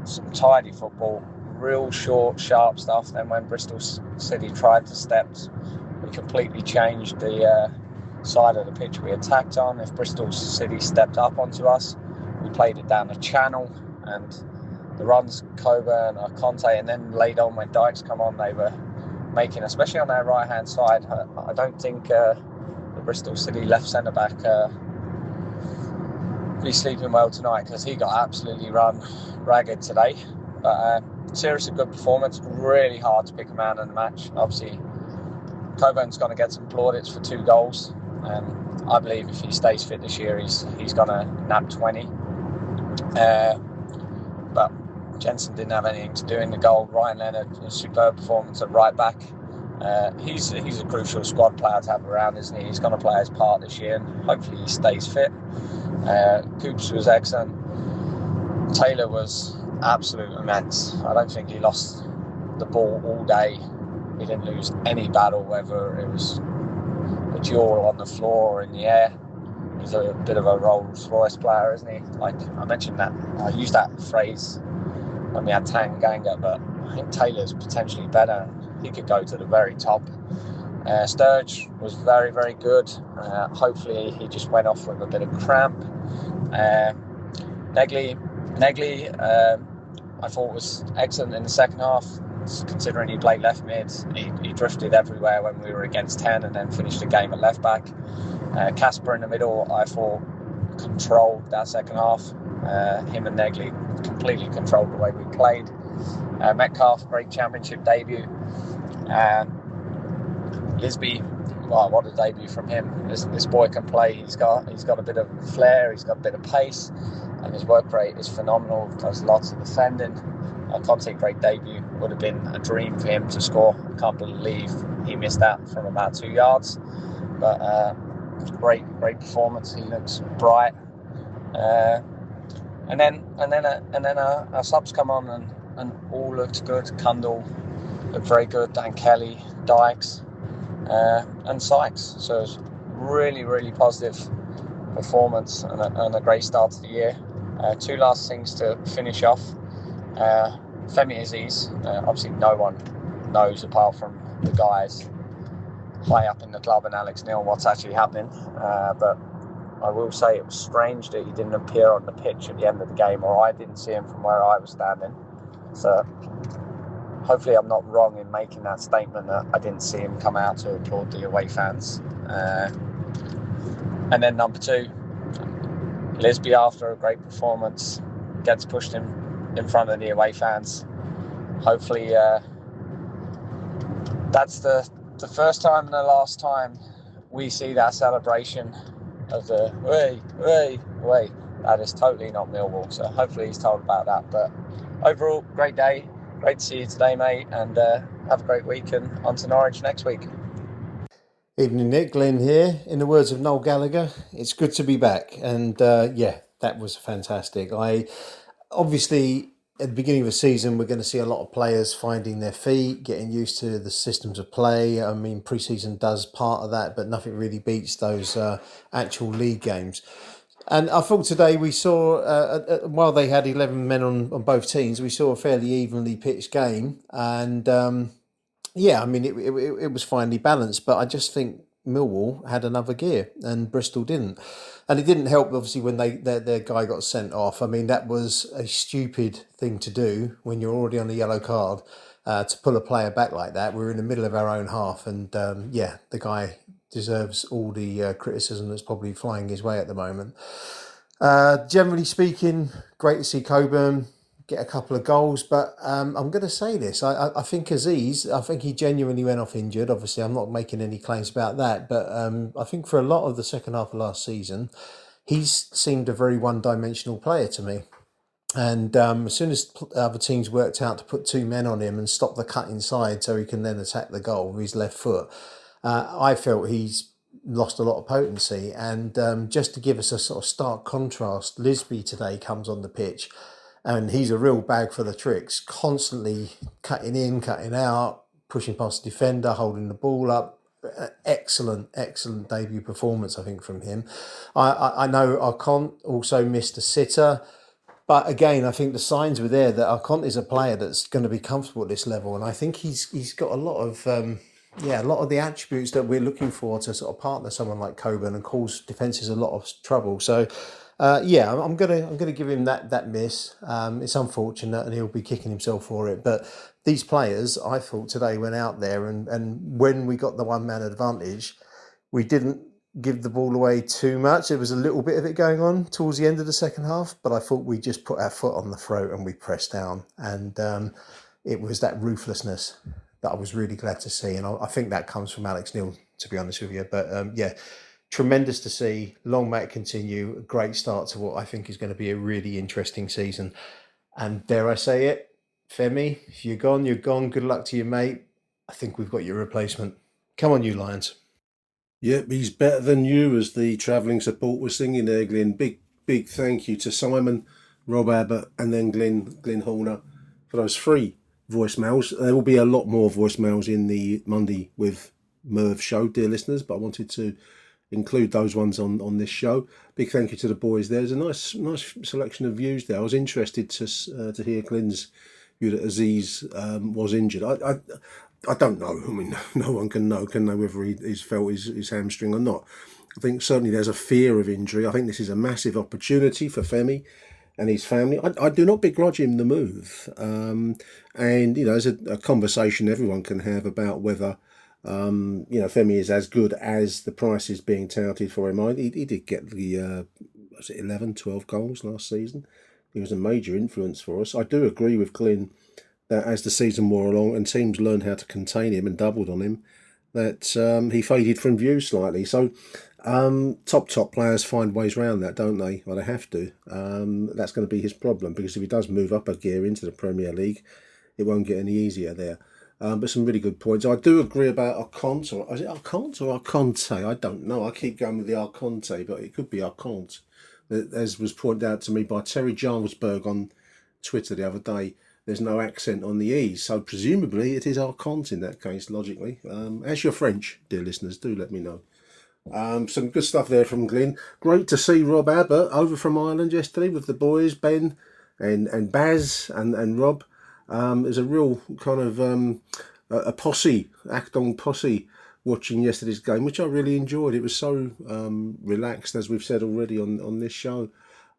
some tidy football, real short, sharp stuff. Then when Bristol City tried to step, we completely changed the side of the pitch we attacked on. If Bristol City stepped up onto us, we played it down the channel, and the runs Coburn or Conte, and then later on when Dykes come on, they were making, especially on our right hand side. I don't think the Bristol City left centre back be sleeping well tonight, because he got absolutely run ragged today. But seriously good performance. Really hard to pick a man in the match. Obviously Coburn's going to get some plaudits for 2 goals. I believe if he stays fit this year, he's going to nab 20. But Jensen didn't have anything to do in the goal. Ryan Leonard, a superb performance at right back. He's a crucial squad player to have around, isn't he? He's going to play his part this year, and hopefully he stays fit. Coops was excellent. Taylor was absolute immense. I don't think he lost the ball all day. He didn't lose any battle, whether it was a duel on the floor or in the air. He's a bit of a Rolls Royce player, isn't he? Like I mentioned that, I used that phrase when we had Tanganga, but I think Taylor's potentially better. He could go to the very top. Sturge was very, very good. Hopefully he just went off with a bit of cramp. Negley, I thought was excellent in the second half. Considering he played left mid, he drifted everywhere when we were against 10, and then finished the game at left back. Casper in the middle, I thought, controlled that second half. Him and Negley completely controlled the way we played. Metcalf, great championship debut. Lisby, well, what a debut from him. This boy can play. He's got a bit of flair, he's got a bit of pace, and his work rate is phenomenal. Does lots of defending. Conte, great debut. Would have been a dream for him to score. I can't believe he missed that from about 2 yards. But great performance. He looks bright. And then our subs come on and all looked good. Cundall looked very good. Dan Kelly, Dykes, and Sykes. So it was really, really positive performance and a great start to the year. Two last things to finish off. Femi Aziz, obviously no one knows apart from the guys high up in the club and Alex Neil what's actually happening, but I will say it was strange that he didn't appear on the pitch at the end of the game, or I didn't see him from where I was standing. So hopefully I'm not wrong in making that statement that I didn't see him come out to applaud the away fans. And then number two, Lisby, after a great performance, gets pushed in front of the away fans. Hopefully that's the first time and the last time we see that celebration of the way. That is totally not Millwall, so hopefully he's told about that. But overall, great day. Great to see you today, mate, and have a great week and on to Norwich next week. Evening, Nick. Glenn here. In the words of Noel Gallagher, it's good to be back. And that was fantastic. Obviously, at the beginning of the season, we're going to see a lot of players finding their feet, getting used to the systems of play. I mean, pre-season does part of that, but nothing really beats those actual league games. And I thought today we saw, while they had 11 men on both teams, we saw a fairly evenly pitched game. And it was finely balanced, but I just think Millwall had another gear and Bristol didn't. And it didn't help, obviously, when their guy got sent off. I mean, that was a stupid thing to do when you're already on a yellow card, to pull a player back like that. We're in the middle of our own half, and the guy deserves all the criticism that's probably flying his way at the moment. Generally speaking, great to see Coburn get a couple of goals, but I'm going to say this. I think Aziz, I think he genuinely went off injured. Obviously, I'm not making any claims about that, but I think for a lot of the second half of last season, he's seemed a very one-dimensional player to me. And as soon as other teams worked out to put two men on him and stop the cut inside so he can then attack the goal with his left foot, I felt he's lost a lot of potency. And just to give us a sort of stark contrast, Lisby today comes on the pitch and he's a real bag for the tricks, constantly cutting in, cutting out, pushing past the defender, holding the ball up. Excellent debut performance, I think, from him. I know Arcont also missed a sitter. But again, I think the signs were there that Arcont is a player that's going to be comfortable at this level, and I think he's got a lot of the attributes that we're looking for to sort of partner someone like Coburn and cause defences a lot of trouble. So, I'm gonna give him that miss. It's unfortunate, and he'll be kicking himself for it. But these players, I thought today, went out there and when we got the one man advantage, we didn't give the ball away too much. There was a little bit of it going on towards the end of the second half, but I thought we just put our foot on the throat and we pressed down. And it was that ruthlessness that I was really glad to see. And I think that comes from Alex Neil, to be honest with you. But tremendous to see. Long may it continue. A great start to what I think is going to be a really interesting season. And dare I say it, Femi, if you're gone, you're gone. Good luck to you, mate. I think we've got your replacement. Come on, you Lions. Yep, he's better than you, as the travelling support was singing there, Glenn. Big thank you to Simon, Rob Abbott, and then Glenn Horner for those 3 voicemails. There will be a lot more voicemails in the Monday with Merv show, dear listeners, but I wanted to include those ones on this show. Big thank you to the boys there. There's a nice selection of views there. I was interested to hear Glenn's view that Aziz was injured. I don't know. I mean, no one can know, can they, whether he's felt his hamstring or not. I think certainly there's a fear of injury. I think this is a massive opportunity for Femi and his family. I do not begrudge him the move. And, there's a conversation everyone can have about whether, Femi is as good as the price is being touted for him. He did get the, 11, 12 goals last season. He was a major influence for us. I do agree with Glyn that as the season wore along and teams learned how to contain him and doubled on him, that he faded from view slightly. So top players find ways around that, don't they? Well, they have to. That's going to be his problem, because if he does move up a gear into the Premier League, it won't get any easier there. But some really good points. I do agree about Arcont, or is it Arcont or Arconte? I don't know. I keep going with the Arconte, but it could be Arcont. As was pointed out to me by Terry Jarlsberg on Twitter the other day, there's no accent on the E, so presumably it is Arcont in that case, logically. As you're French, dear listeners, do let me know. Some good stuff there from Glyn. Great to see Rob Abbott over from Ireland yesterday with the boys, Ben and Baz and Rob. There's a real kind of a posse, Achtung posse, watching yesterday's game, which I really enjoyed. It was so relaxed, as we've said already on this show,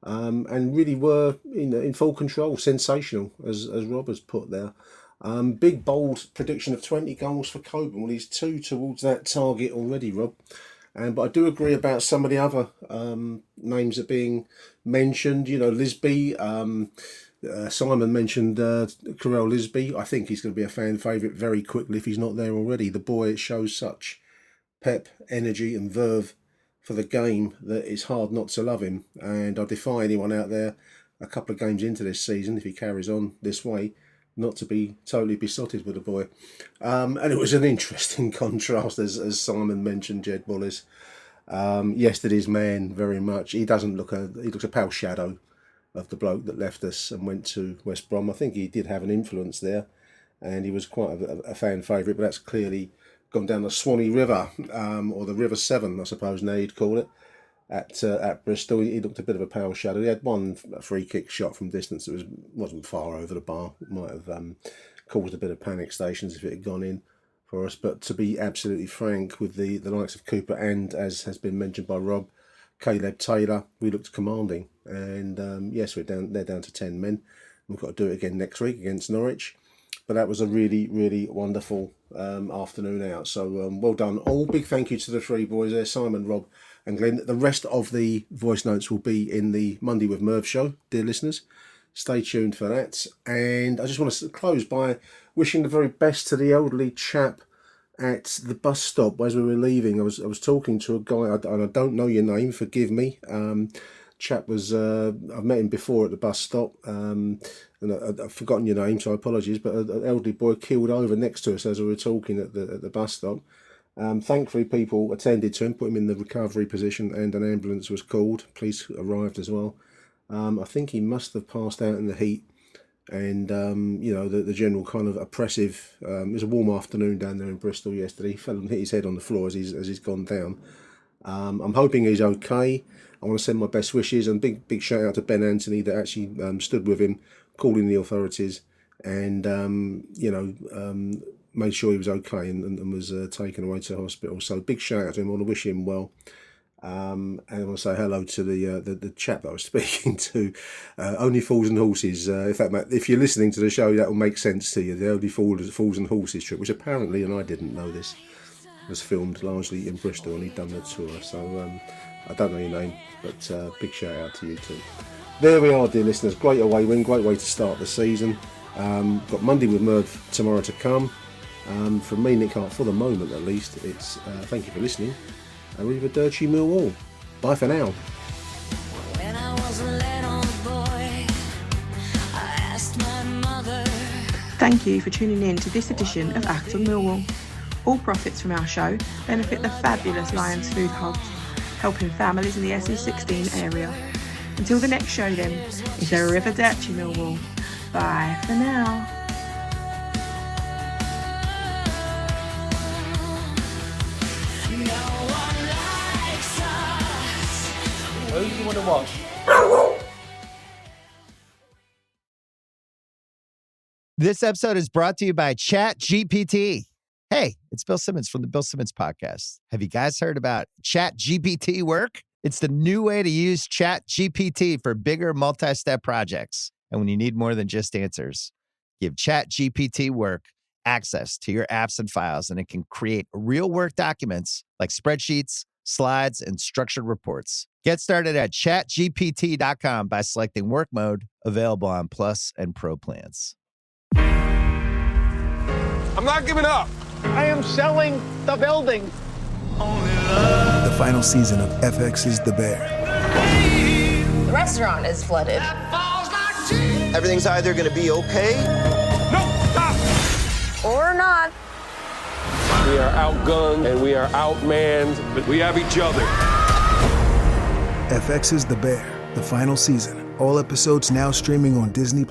and really were in full control, sensational, as Rob has put there. Big, bold prediction of 20 goals for Coburn. Well, he's 2 towards that target already, Rob. But I do agree about some of the other names that are being mentioned. Lisby. Simon mentioned Carell Lisby. I think he's going to be a fan favourite very quickly if he's not there already. The boy shows such pep, energy and verve for the game that it's hard not to love him. And I defy anyone out there a couple of games into this season, if he carries on this way, not to be totally besotted with the boy. And it was an interesting contrast, as Simon mentioned, Jed Wallace. Yesterday's man, very much. He looks a pale shadow of the bloke that left us and went to West Brom. I think he did have an influence there, and he was quite a fan favourite, but that's clearly gone down the Swanee River, or the River Severn, I suppose now you'd call it, at Bristol. He looked a bit of a pale shadow. He had one free kick shot from distance that wasn't far over the bar. It might have caused a bit of panic stations if it had gone in for us. But to be absolutely frank, with the likes of Cooper and, as has been mentioned by Rob, Caleb Taylor, we looked commanding. And yes, they're down to 10 men. We've got to do it again next week against Norwich. But that was a really, really wonderful afternoon out. So well done all. Big thank you to the three boys there, Simon, Rob and Glenn. The rest of the voice notes will be in the Monday with Merv show, dear listeners. Stay tuned for that. And I just want to close by wishing the very best to the elderly chap at the bus stop as we were leaving. I was talking to a guy, and I don't know your name, forgive me. Chap was, I've met him before at the bus stop, and I've forgotten your name, so apologies, but an elderly boy keeled over next to us as we were talking at the bus stop. Thankfully, people attended to him, put him in the recovery position, and an ambulance was called. Police arrived as well. I think he must have passed out in the heat, and the general kind of oppressive. It was a warm afternoon down there in Bristol yesterday. He fell and hit his head on the floor as he's gone down. I'm hoping he's okay. I want to send my best wishes and big shout out to Ben Anthony that actually stood with him, calling the authorities, and made sure he was okay and was taken away to hospital. So big shout out to him. I want to wish him well. And I want to say hello to the chap that I was speaking to. Only Fools and Horses. If you're listening to the show, that will make sense to you. The Only Fools and Horses trip, which apparently, and I didn't know this, was filmed largely in Bristol, and he'd done the tour. So I don't know your name, but big shout out to you too. There we are, dear listeners. Great away win, great way to start the season. Got Monday with Merv tomorrow to come. From me, Nick Hart, for the moment at least, it's thank you for listening. Arrivederci Millwall. Bye for now. When I wasn't let on the boy, I asked my mother. Thank you for tuning in to this edition of Achtung Millwall. All profits from our show benefit the fabulous Lions Food Hubs, helping families in the SE16 area. Until the next show then, it's Arrivederci Millwall. Bye for now. Who do you want to watch? This episode is brought to you by ChatGPT. Hey, it's Bill Simmons from the Bill Simmons Podcast. Have you guys heard about ChatGPT work? It's the new way to use ChatGPT for bigger multi-step projects. And when you need more than just answers, give ChatGPT work access to your apps and files, and it can create real work documents like spreadsheets, slides, and structured reports. Get started at chatgpt.com by selecting work mode, available on Plus and Pro plans. I'm not giving up. I am selling the building. The final season of FX's The Bear. The restaurant is flooded. Everything's either going to be okay. No, stop. Or not. We are outgunned and we are outmanned, but we have each other. FX's The Bear, the final season. All episodes now streaming on Disney+.